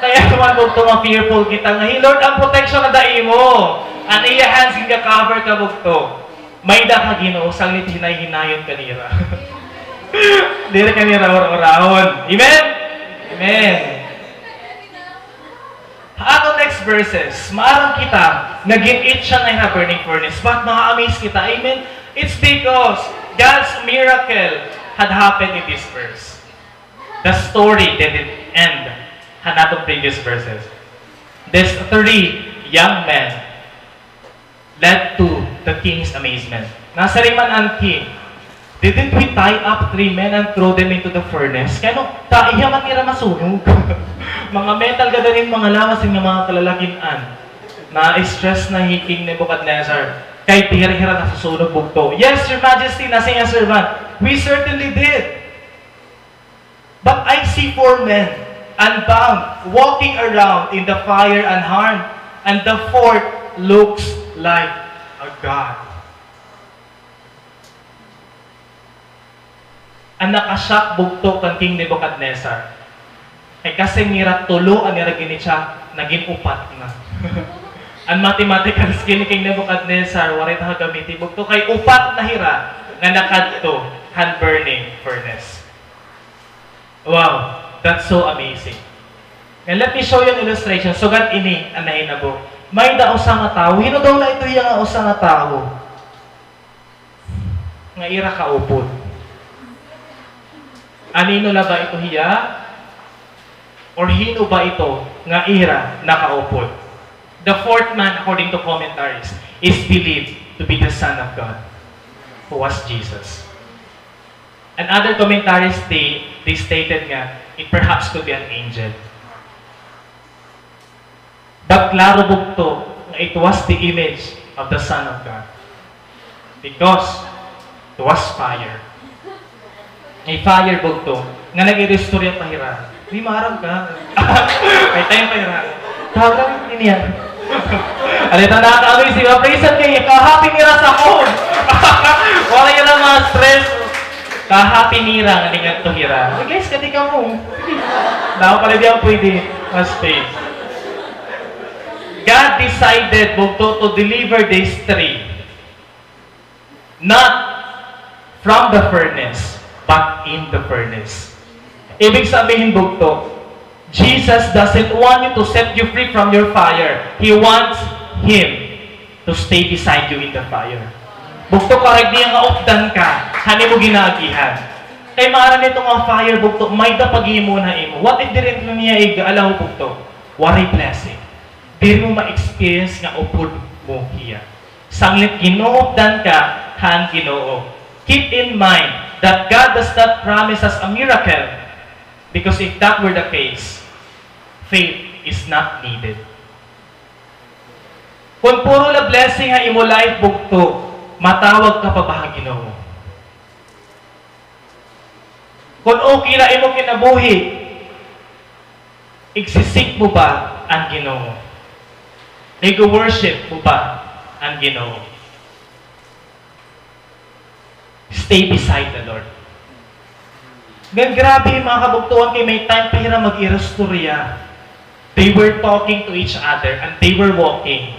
Kaya naman bugto, ma-fearful kita nga, hey Lord, ang protection na da imo. Ang iya hands, hindi cover ka bugto. May da ka Ginoo, sanglit hinay-hinayon kanira. Dili kanira or-orahon. Amen? Amen. Ato next verses, maarang kita, nag-in-it siya na burning furnace. But mga-amaze kita, amen? It's because God's miracle had happened in this verse. The story didn't end Hanatong previous verses. These 3 young men led to the king's amazement. Nasariman ang king, didn't we tie up 3 men and throw them into the furnace? Kaya no, taiya matira masunog. Mga metal gadaling mga lawas ng mga kalalakian na stress na King Nebuchadnezzar. Kay tira-hira na susunog bugto. Yes, Your Majesty, nasa iyang servant. We certainly did. But I see 4 men, unbound, walking around in the fire unharmed, and the 4th looks like a god. Ang nakasyak bugto kan King Nebuchadnezzar. Ay kasi mira tulo ang niraginit siya, naging upat na. Ang mathematical skill ni King Nebuchadnezzar, warit ha gamiti bugto kay upat na hira nga nakadto hand burning furnace. Wow, that's so amazing. And let me show you an illustration. Sugat ini ang nahinabo. May usa nga tawo, hino daw na ito yung usa nga tawo. Nga ira kaupod. Anino la ba ito hiya? Or hino ba ito nga ira nakaupod? The 4th man, according to commentaries, is believed to be the Son of God, who was Jesus. And other commentaries, they stated nga, it perhaps could be an angel. But klaro bugto, it was the image of the Son of God. Because it was fire. May fire bugto, nga nag-i-restore yung pahira. Di maarap ka. May tayong pahira. Tawag lang niya. Alita na kami si Praise kay ka-happy nira sa home. Wala yun ang mga stress. Ka-happy nira nga ningat to hira. Guys, kati ka mo. Daw pala di ang pwede. Mas space. God decided bugto to deliver these 3. Not from the furnace, but in the furnace. Ibig sabihin bugto, Jesus doesn't want you to set you free from your fire. He wants Him to stay beside you in the fire. Bugto karag niya nga updan ka, hani mo ginaagihan. Kay maaran nito nga fire bugto, may dapagi mo na imo. What if direct niya igalaw bugto? Wari blessing. Di mo ma-experience nga upod mo hiya. Sanglit ginuupdan ka, han Ginoo. Keep in mind that God does not promise us a miracle. Because if that were the case, faith is not needed. Kung puro la blessing nga imo life bugto, matawag ka pa ba Ginoo? Kung okay na imo kinabuhi, igsisik mo ba ang Ginoo? Nag-worship mo ba ang Ginoo? Stay beside the Lord. Gan grabe mga kabugtuan kay may time pa hira mag-irastorya. They were talking to each other and they were walking.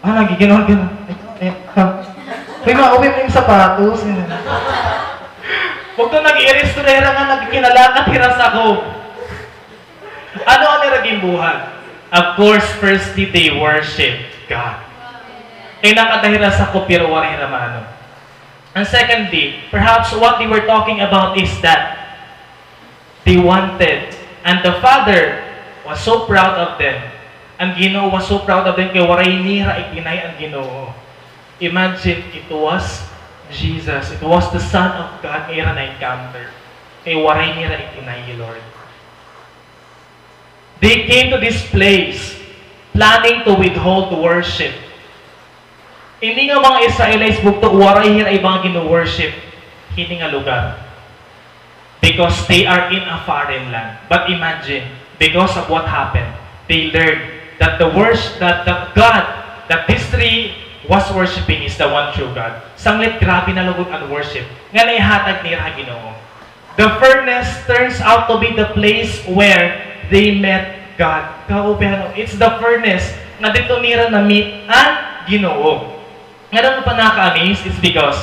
Nagiginon. Kaya mauwi mo yung sapatos. Huwag ito nag-irastorya nga nagkinalakat hira sa ako. Ano ang niraging buhat? Of course, firstly, they worship God. Kaya nakadahira sa ko pero wala hiramano. And secondly, perhaps what they were talking about is that they wanted, and the Father was so proud of them, and Ginoo was so proud of them, kaya waray nira itinay ang Ginoo. Imagine, it was Jesus, it was the Son of God, nga na-encounter. Kaya waray nira itinay, Lord. They came to this place, planning to withhold worship. Hindi nga mga Israelites bugto, waray hira ibang gino-worship, hindi nga lugar. Because they are in a foreign land. But imagine, because of what happened, they learned that the God that these 3 was worshiping is the one true God. Sanglit grabe na lugod ang worship. Nga naihatag nila Ginoo. The furnace turns out to be the place where they met God. Kaupihan, it's the furnace na dito nila na-meet ang Ginoo. Ngayon pa nakaka-amaze is because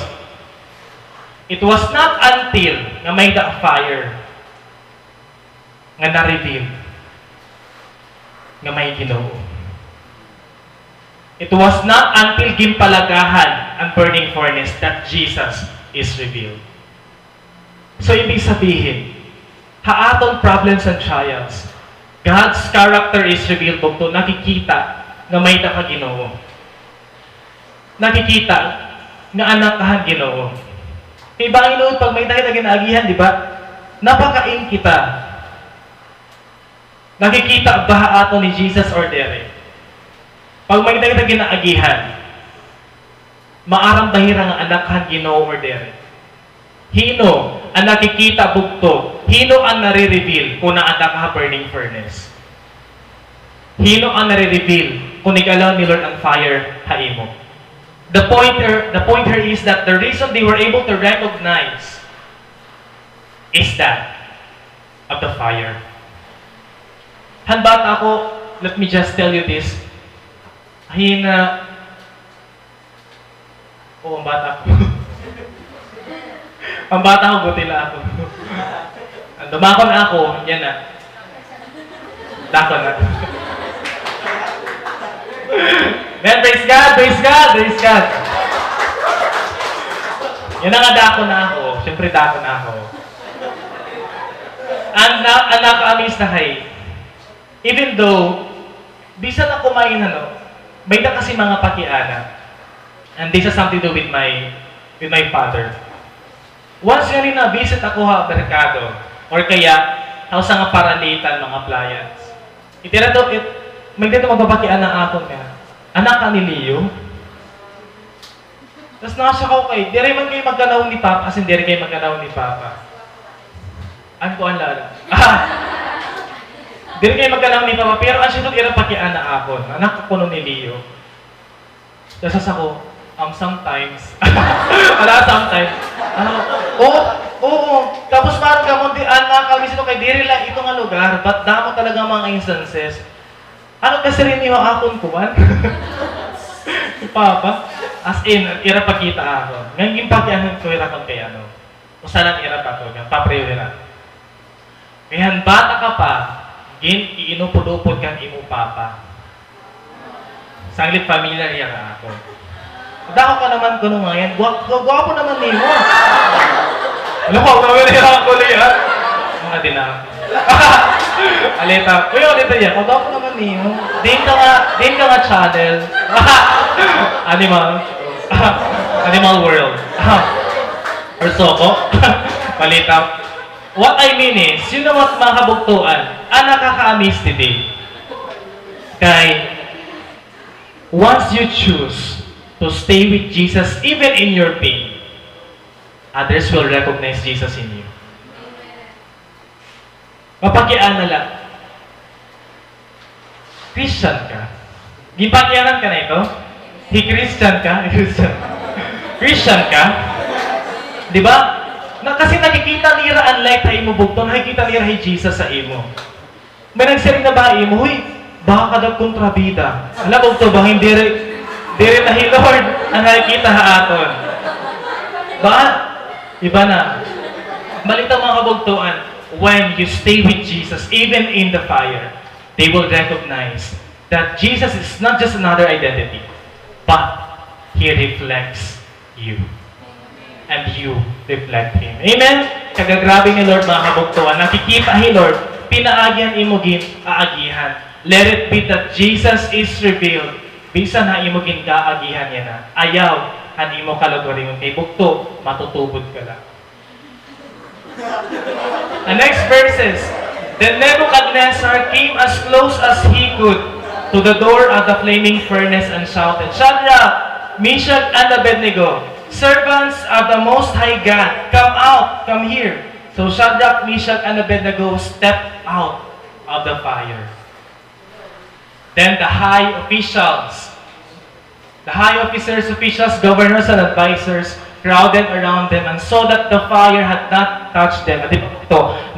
it was not until na may the fire nga na-reveal nga may Ginoo. It was not until gimpalagahan ang burning furnace that Jesus is revealed. So, ibig sabihin, haaton problems and trials, God's character is revealed bukto nakikita nga may ka Ginoo. Nakikita nga anak ka Ginoo. Kay Panginoon pag may tayo ginaagihan, di ba? Napakain kita. Nakikita ba ato ni Jesus or dere? Pag may tayo ginaagihan, maaram bahira nga anak ka Ginoo or dere. Hino ang nakikita bukto, hino ang nare-reveal kung naanda ka burning furnace. Hino ang nare-reveal kung nigalaw ni Lord ang fire haimo. The point here is that the reason they were able to recognize is that of the fire. Hanbata ako, let me just tell you this. Hina, ang bata ko. Ang bata ko, gutila ako. Ang dumakon ako, yan na. Dakon na. Man, praise God, praise God, praise God. Yan na nga dakon na ako. Siyempre dakon na ako. Ang nakaamis na kay, even though, bisa na kumain may na kasi mga pakiana. And this has something to do with my father. Once nga rin na-visit ako ha, merkado, or kaya, ako sa nga paralitan, mga appliance. May dito magbabakian ng akon nga. Anak ka ni Leo. Tapos nasa ko kay, di rin man kayo magkanaw ni Papa, kasi di rin kayo magkanaw ni Papa. Ano ko ang lala? Di rin kayo magkanaw ni Papa, pero ang sinod irang pakian na akon. Anak ko ni Leo. Tapos ako, sometimes. Sometimes. Oo. Tapos parang kamunti, kami sino kay diri lang ito nga lugar, but damo talaga mga instances. Ano kasi rin yung akon kuman? Si Papa. As in, ira pakita ako. Ngayon pakianon ko ira kung kay ano. Usalan ira pa ko, papreyo ira. Kaya bata ka pa, iinupod-upod kang imo Papa. Sanglit familiar yan ako. Dako ka naman ko nung ngayon. Gwapo naman ni mo. Alam ko, nawin yung kulo yan. Mga dinami. Alita. Uy, alita yan. Gwapo naman ni mo. Din ka nga channel. Animal World. Or Soko. Palita. What I mean is, yun na what mga kabuktuan, ang nakaka-amaze today. Kay, once you choose to stay with Jesus even in your pain, others will recognize Jesus in you. Mapakian na lang. Christian ka. Gipakianan ka na ito? Christian ka? Christian ka? Di ba? Kasi nakikita nira unlike na imo bugton, nakikita nira kay Jesus sa imo. May nagsiring na ba imo? Huy, baka ka kontrabida. Alam mo ito ba, hindi rin na Lord ang nakikita haaton. Ba? Iba na. Balita mga kabugtuan, when you stay with Jesus, even in the fire, they will recognize that Jesus is not just another identity, but He reflects you. And you reflect Him. Amen? Kagagrabe ni Lord mga kabugtuan. Nakikita ni Lord, pinaagihan imogin, aagihan. Let it be that Jesus is revealed. Bisan na imogin kaagihan niya na. Ayaw, hani mo kalagwaringon kay bugto, matutubod ka lang. The next verses. Then Nebuchadnezzar came as close as he could to the door of the flaming furnace and shouted, Shadrach, Meshach, and Abednego, servants of the Most High God, come out, come here. So Shadrach, Meshach, and Abednego stepped out of the fire. Then the high officials, officials, governors, and advisors crowded around them and saw that the fire had not touched them.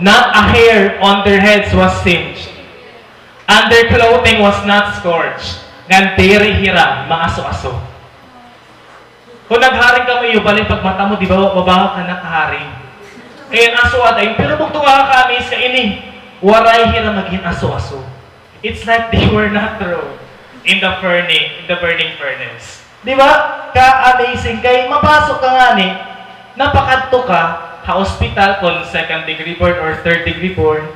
Not a hair on their heads was singed, and their clothing was not scorched. Ngan diri hira, maaso-aso. Kung nagharing ka mo iyo, balik pag mata mo, di ba, mabaho ka nakaharing. Kaya aso ay, pero kung tuwa ka kami sa ini, waray hira maging aso-aso. It's like they were not thrown in the burning furnace. Di ba? Ka-amazing. Kaya mapasok ka nga ni, napakadto ka, hospital kung second degree burn or third degree burn,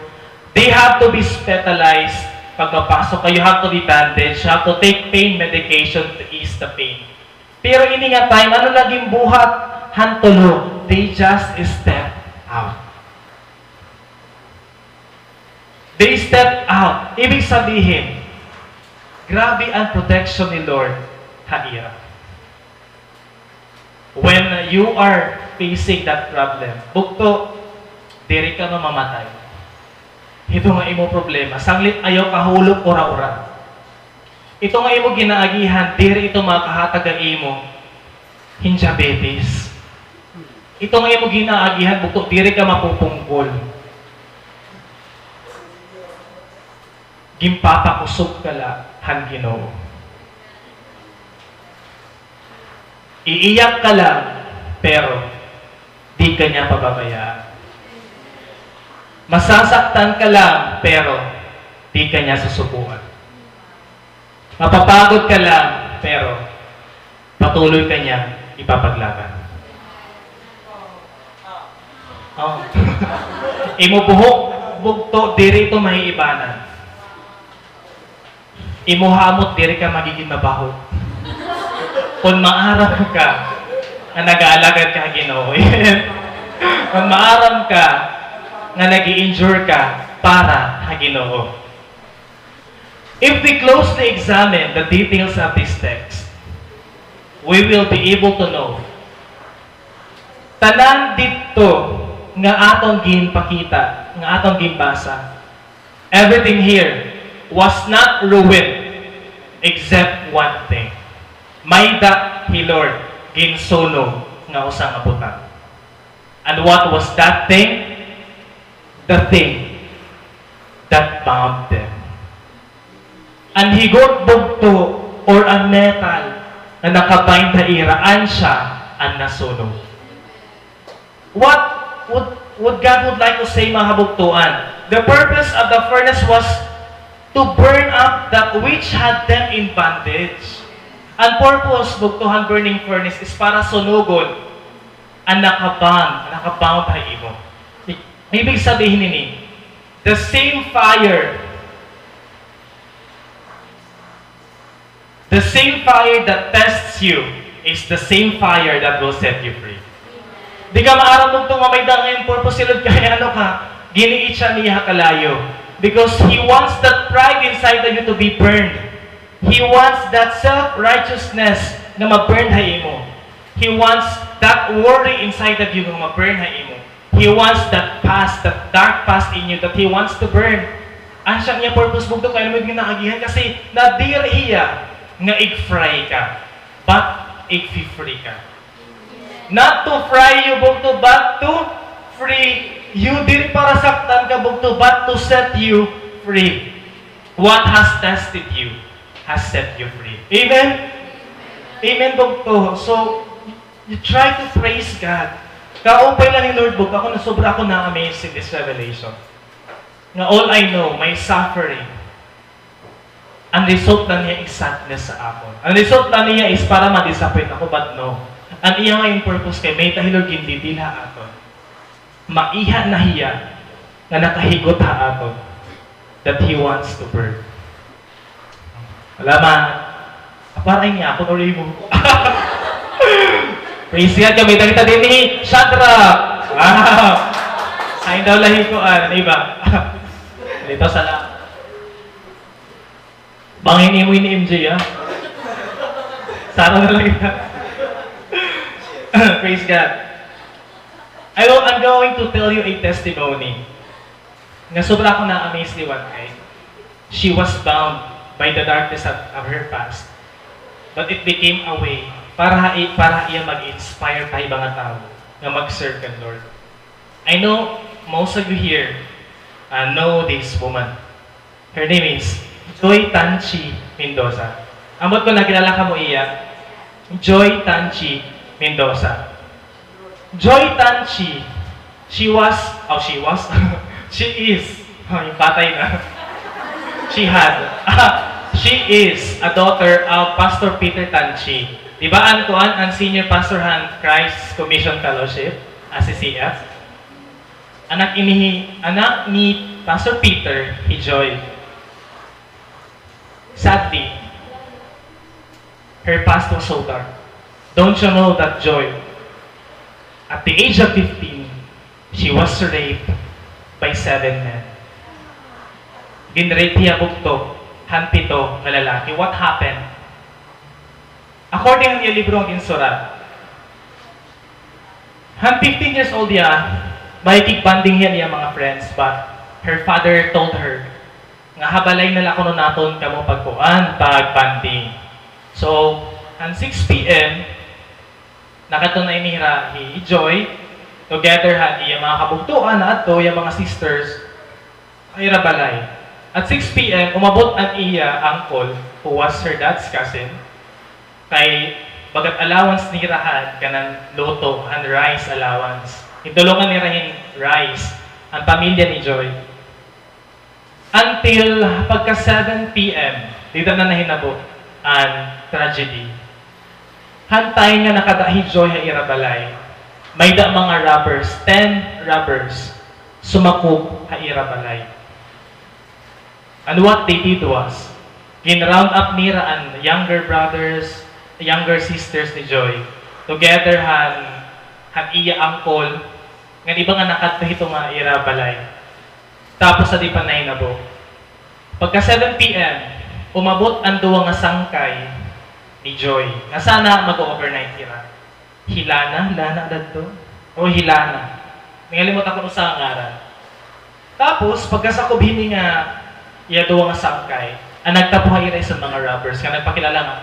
They have to be hospitalized. Pag mapasok ka, you have to be bandaged. You have to take pain medication to ease the pain. Pero ini nga time, ano naging buhat? Hantulo. They just step out. They step out. Ibig sabihin, grabe ang protection ni Lord, haira. When you are facing that problem, bukto, diri ka mamamatay. Ito nga imo problema. Sanglit ayaw kahulog ora-ora. Ito nga imo ginaagihan, diri ito makahatag ang imo. Hindiabetes. Ito nga imo ginaagihan, bukto, diri ka mapupungkol. Gimpapakusog ka la, han Ginoo. Iiyak ka lang, pero di ka niya pababayaan. Masasaktan ka lang, pero di ka niya susubukan. Mapapagod ka lang, pero patuloy ka niya ipapaglaban. Oh. Imo buhok, bugto, diri ito mahiibanan. Imo hamot, diri ka magiging mabaho. Kung maaram ka, na nag-aalagad ka, Ginoo. Kung maaram ka, na nag-i-endure ka, para, Ginoo. If we closely examine the details of this text, we will be able to know tanan dito nga atong ginpakita, nga atong ginbasa. Everything here was not ruined except one thing. May da hi Lord ginsunog nga usang abutan. And what was that thing? The thing that bound them. An higot bugto or an metal na nakabind na iraan siya ang nasunog. What would God would like to say, mga bugtuan? The purpose of the furnace was to burn up that which had them in bondage. Ang purpose, bugtuhan burning furnace, is para sunugon ang nakabound na imo. Ibig sabihin nini, the same fire that tests you is the same fire that will set you free. Di ka maaram bugtong mamayda ngayon, purpose silod kaya ano ka, giniit siya niya kalayo. Because He wants that pride inside of you to be burned. He wants that self-righteousness na ma-burn ha imo. He wants that worry inside of you na ma-burn ha imo. He wants that past, that dark past in you that He wants to burn. Ang siya niya purpose bugto kaya naman ginaagihan kasi nadir iya nga ig-fry ka, but ig-free ka. Not to fry you bugto, but to free you. Dili para saktan ka bugto, but to set you free. What has tested you has set you free. Amen? Amen, bugto. So, you try to praise God. Kaupay lang ni Lord bugto. Sobra ako na-amazed in this revelation. Nga all I know, my suffering, ang result na niya is sadness sa akon. Ang result na niya is para ma-disappoint ako, but no. Ang iya nga yung purpose kay may tahilog hindi dila aton. Maiha na hiya na nakahigot ha aton that He wants to burn. Alaman, aparay niya ako ulit mo. Praise God, kami kita din ni Shadrach. Wow! Sain daw lahi ko, iba. Dito sa lang. Bangin mo ni MJ, ha? Sana na lang ito. Praise God. I'm going to tell you a testimony. Nga sobra ako na-amaze ni one guy. She was bound by the darkness of her past. But it became a way para iya mag-inspire tayo mga tao na mag-serve kay Lord. I know most of you here know this woman. Her name is Joy Tanchi Mendoza. Amot ko nakilala ka mo iya, Joy Tanchi Mendoza. Joy Tanchi, she is, yung patay na. She is a daughter of Pastor Peter Tanchi. Diba ang senior pastor han Christ Commission Fellowship, CCF? anak ni Pastor Peter, Joy. Sadly, her past was so dark. Don't you know that, Joy? At the age of 15, she was raped by 7 men. Ginrape niya bugto, hanpito nga lalaki. What happened? According ang libro ang insurat, 15 years old niya, may kickbanding niya mga friends, but her father told her, nga habalay na lakono naton kamo pagkuan, pagbanding. So, at 6 p.m., nakatunay ni Joy, together iya mga kabugtuan at iya mga sisters, ay rabalay. At 6 p.m., umabot ang iya uncle, who was her dad's cousin, kay bagat allowance ni Rahan kanang luto and rice allowance. Itulungan ni Rahin rice ang pamilya ni Joy. Until pagka 7 p.m., dito na nahinabot ang tragedy. Hantay nga nakadahi Joy ha irabalay. May da mga robbers, 10 robbers, sumakop ha irabalay. And what they did was, gin-round up nira ang younger brothers, younger sisters ni Joy. Together han iya uncle, nga iba nga nakadto nga irabalay. Tapos sa di pa nahinabo. Pagka 7 p.m., umabot ang duwa nga sangkay ni Joy. Nga sana mag-overnight kira. Hilana? Lana dadto? O Hilana. Nangalimot ako sa ngaran. Tapos, pagkasakubhin nga iya duwa nga sangkay, ang nagtapuhay rin sa mga robbers, nga nagpakilala nga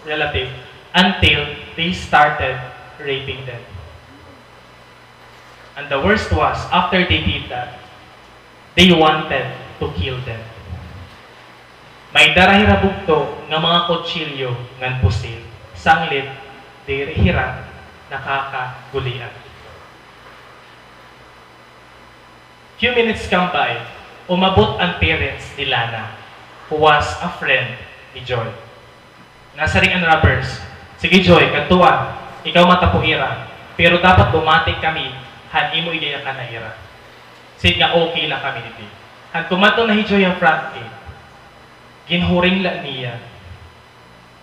relative, until they started raping them. And the worst was, after they did that, they wanted to kill them. May darahira bugto nga mga kutsilyo ngan pusil. Sanglit, dirihira, nakakagulian. Few minutes come by, umabot ang parents ni Lana, who was a friend ni Joy. Nasa ring ang robbers, sige Joy, kantuan, ikaw matapuira, pero dapat bumatik kami, han imo ideya ka na ira. Sige nga okay lang kami dito. Han kumato na Joy ang front gate, ginhuring lang niya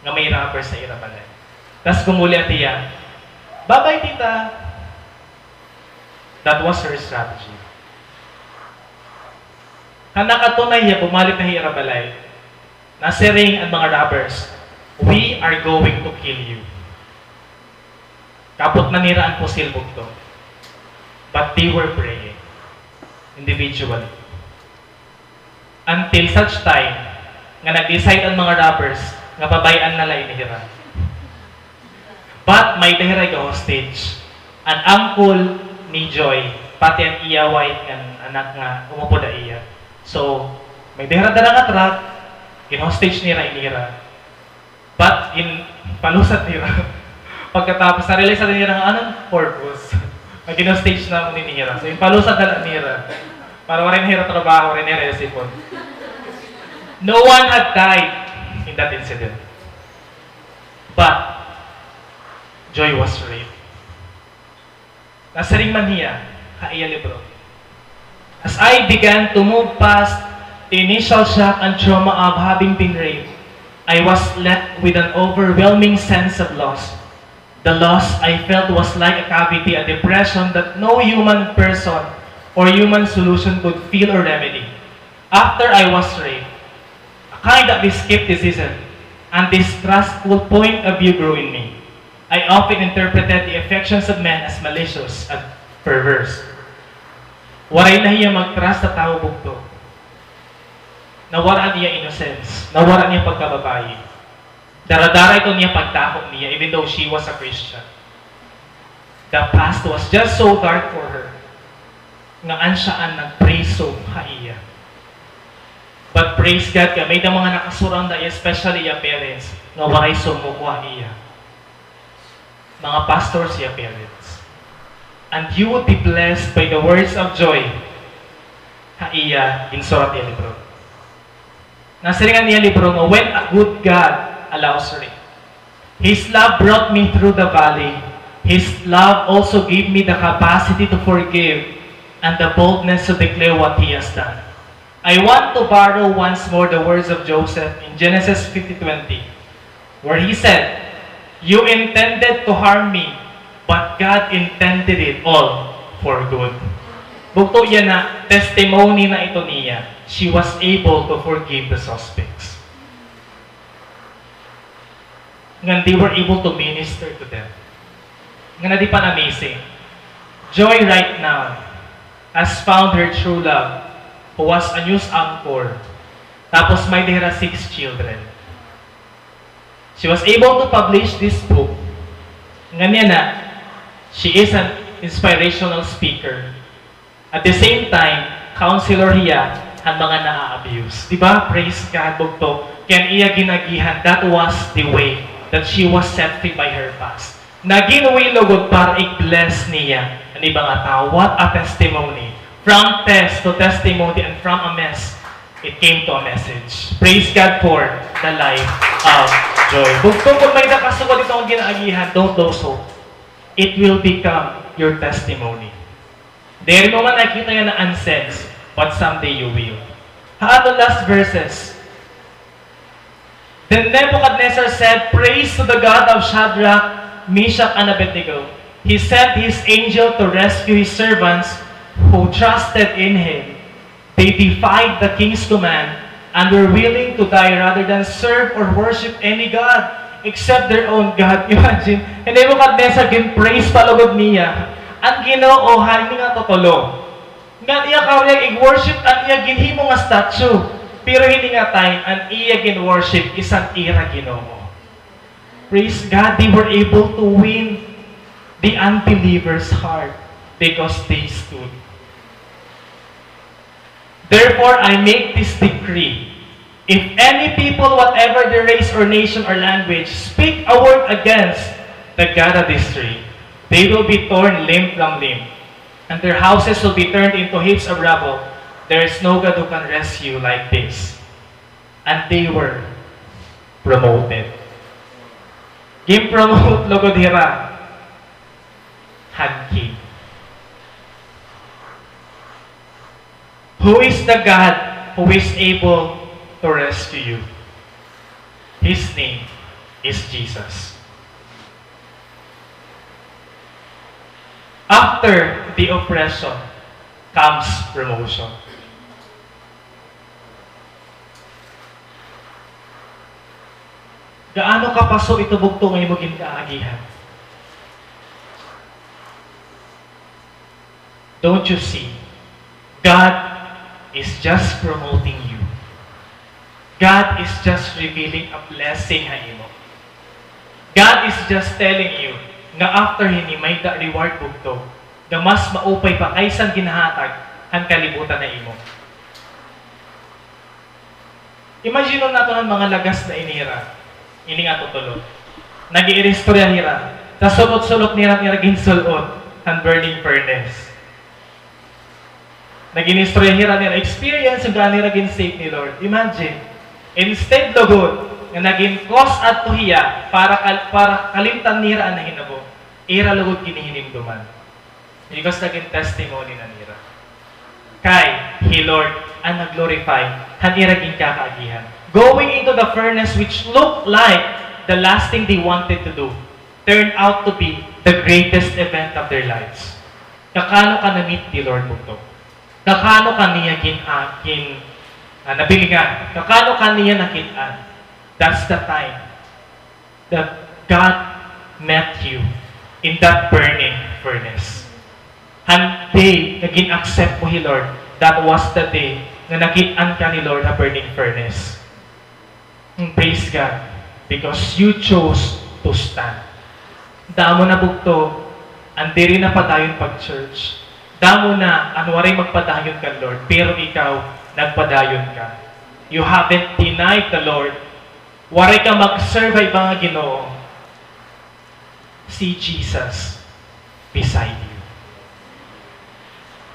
nga may robbers sa irabalay. Tapos gumuli at niya, bye-bye tita. That was her strategy. Han nakatunay niya, bumalik na irabalay, nasiring ang mga robbers, we are going to kill you. Kapot na nira ang pusil bugto. But they were praying individually. Until such time, nga nag-decide ang mga robbers nga babayan na lang inihira. But may dahiray ka hostage. An uncle ni Joy, pati ang iya wife ng anak nga umupo na iya. So, may dahira na nga truck, in-hostage nira inihira. But in palusat nira, pagkatapos na-realize na nira nga anong purpose, may in-hostage na mo ninira. So, in palusat na nira, para warin nira trabaho, warin nira sipon. No one had died in that incident. But, Joy was raped. Nasa ring man niya, kaiya libro. As I began to move past the initial shock and trauma of having been raped, I was left with an overwhelming sense of loss. The loss I felt was like a cavity, a depression that no human person or human solution could feel or remedy. After I was raped, a kind of skepticism and distrustful point of view grew in me. I often interpreted the affections of men as malicious and perverse. Waray na hiya mag-trust sa tao bugto. Nawara niya innocence. Nawara niya pagkababae. Daradara ito niya pagtakot niya even though she was a Christian. The past was just so dark for her. Ngaan siya ang nagpreso haiya. But praise God ka, may mga nakasurang da, especially yung parents, na waray sumukwa iya. Mga pastors yung parents. And you would be blessed by the words of joy. Haiya, in surat yung libro. Nasiringan niya libro mo, when a good God allows rain. His love brought me through the valley. His love also gave me the capacity to forgive and the boldness to declare what He has done. I want to borrow once more the words of Joseph in Genesis 50:20, where he said, "You intended to harm me, but God intended it all for good." Bukto yan na testimony na ito niya. She was able to forgive the suspects. Nga they were able to minister to them. Nga na di pa amazing. Joy right now has found her true love, who was a news anchor. Tapos may dihera 6 children. She was able to publish this book. Ganyan na, she is an inspirational speaker. At the same time, counselor hiya ang mga na-abuse. Diba? Praise God, bugto. Kaya iya ginagihan, that was the way that she was set free by her past. Naging wilogod para i-bless niya ang ibang tao. What a testimony. From test to testimony and from a mess, it came to a message. Praise God for the life of joy. Bugto, kung may nakasugod ito ang ginaagihan, don't lose hope. It will become your testimony. There mo man nakita yan na unsense, but someday you will. How the last verses? Then Nebuchadnezzar said, "Praise to the God of Shadrach, Meshach, and Abednego. He sent his angel to rescue his servants who trusted in him. They defied the king's command and were willing to die rather than serve or worship any God except their own God." Imagine, and Nebuchadnezzar praise palugod niya. Ang Ginoo hindi nga totoo. Nga iya kaya i-worship ang iya ginhimo nga statue. Pero hindi nga time ang iya gin-worship isang ira Ginoo. Praise God, they were able to win the unbeliever's heart because they stood. Therefore, I make this decree. If any people, whatever their race or nation or language, speak a word against the God of this tree, they will be torn limb from limb, and their houses will be turned into heaps of rubble. There is no God who can rescue like this. And they were promoted. Gim-promote logod hira. King. Who is the God who is able to rescue you? His name is Jesus. After the oppression comes promotion. Gaano kapaso ito bugto ngayon mo ginaagihan? Don't you see? God is just promoting you. God is just revealing a blessing ha imo. God is just telling you nga after hini may reward bugto, nga mas maupay pa kaysa ginahatag ang kalibutan na imo. Imagine nato ng mga lagas na inira, ini nga tutulo. Nag-i-restorya nira, sa sulot-sulot nira ginsulot ang burning furnace. Nag-i-restorya nira experience yung ganira gin-save ni Lord. Imagine, instead logod, nga naging cause at tuhiya para kalimtan nira ang nahinabo, ira lugod kinihinimduman. Because naging testimony na nira. Kay, He Lord, ang nag-glorify, hanira gin kakaagihan. Going into the furnace which looked like the last thing they wanted to do, turned out to be the greatest event of their lives. Kakano ka na-meet ni Lord Bugto? Kakano ka niya nabilingan? Kakano ka niya nakitaan? That's the time that God met you in that burning furnace. And day, naging accept mo, Lord, that was the day na nakitaan ka ni Lord na burning furnace. And praise God, because you chose to stand. Damo na bugto, andiri na padayon pag-church. Damo na, anwaray magpadayon ka, Lord, pero ikaw, nagpadayon ka. You haven't denied the Lord. Waray ka mag-serve ay mga Ginoo. See Jesus beside you.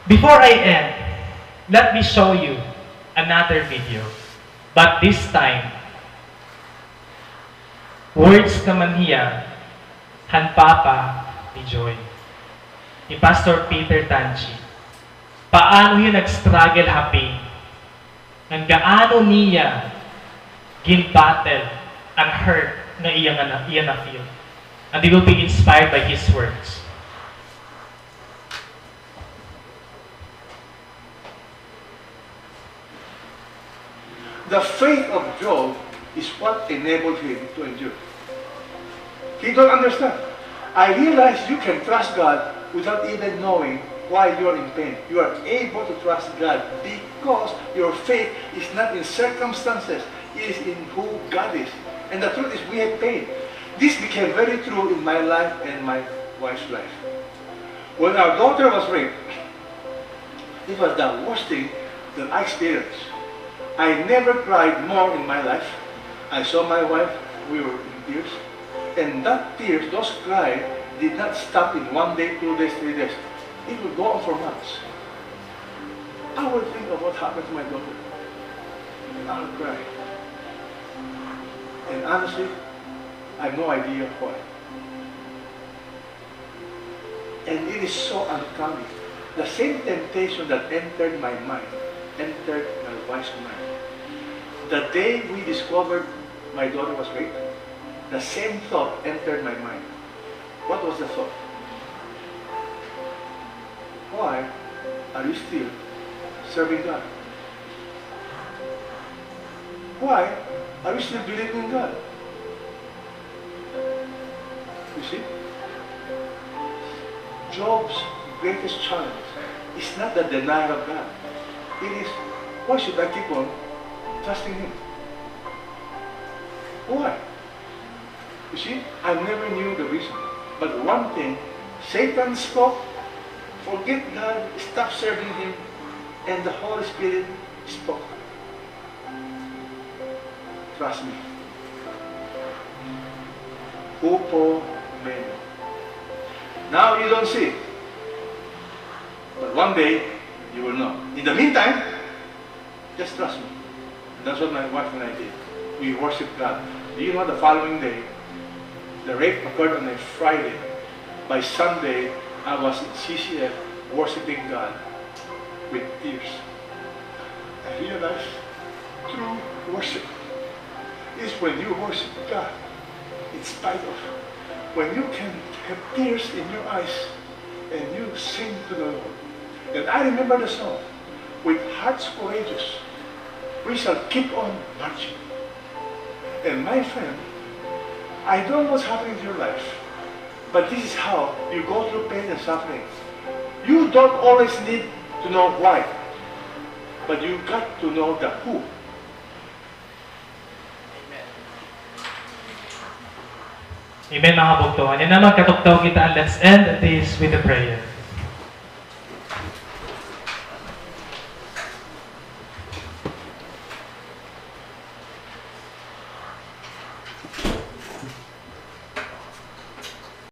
Before I end, let me show you another video. But this time, words naman hiya, han Papa ni Joy, ni Pastor Peter Tanchi. paano niya nag-struggle happy, ng gaano niya gin-battle and hurt na iya na feel. And they will be inspired by his words. The faith of Job is what enabled him to endure. He don't understand. I realize you can trust God without even knowing why you are in pain. You are able to trust God because your faith is not in circumstances, it is in who God is. And the truth is we have pain. This became very true in my life and my wife's life. When our daughter was raped, it was the worst thing that I experienced. I never cried more in my life. I saw my wife, we were in tears. And that tears, those cries, did not stop in 1 day, 2 days, 3 days. It would go on for months. I would think of what happened to my daughter. And I would cry. And honestly, I have no idea why. And it is so uncommon. The same temptation that entered my mind, entered my wife's mind. The day we discovered my daughter was raped, the same thought entered my mind. What was the thought? Why are you still serving God? Why are you still believing in God? You see? Job's greatest challenge is not the denial of God. It is, why should I keep on trusting Him? Why? You see, I never knew the reason. But one thing, Satan spoke, forget God, stop serving Him, and the Holy Spirit spoke. Trust me. Upo meno. Now you don't see it. But one day, you will know. In the meantime, just trust me. That's what my wife and I did. We worshiped God. Do you know the following day, the rape occurred on a Friday. By Sunday, I was in CCF worshiping God with tears. I realized true worship is when you worship God in spite of. When you can have tears in your eyes and you sing to the Lord. And I remember the song, with hearts courageous, we shall keep on marching. And my friend, I don't know what's happening in your life, but this is how you go through pain and suffering. You don't always need to know why, but you got to know the who. Amen mga bugtuhan. Yan naman katugtaw kita. Let's end this with a prayer.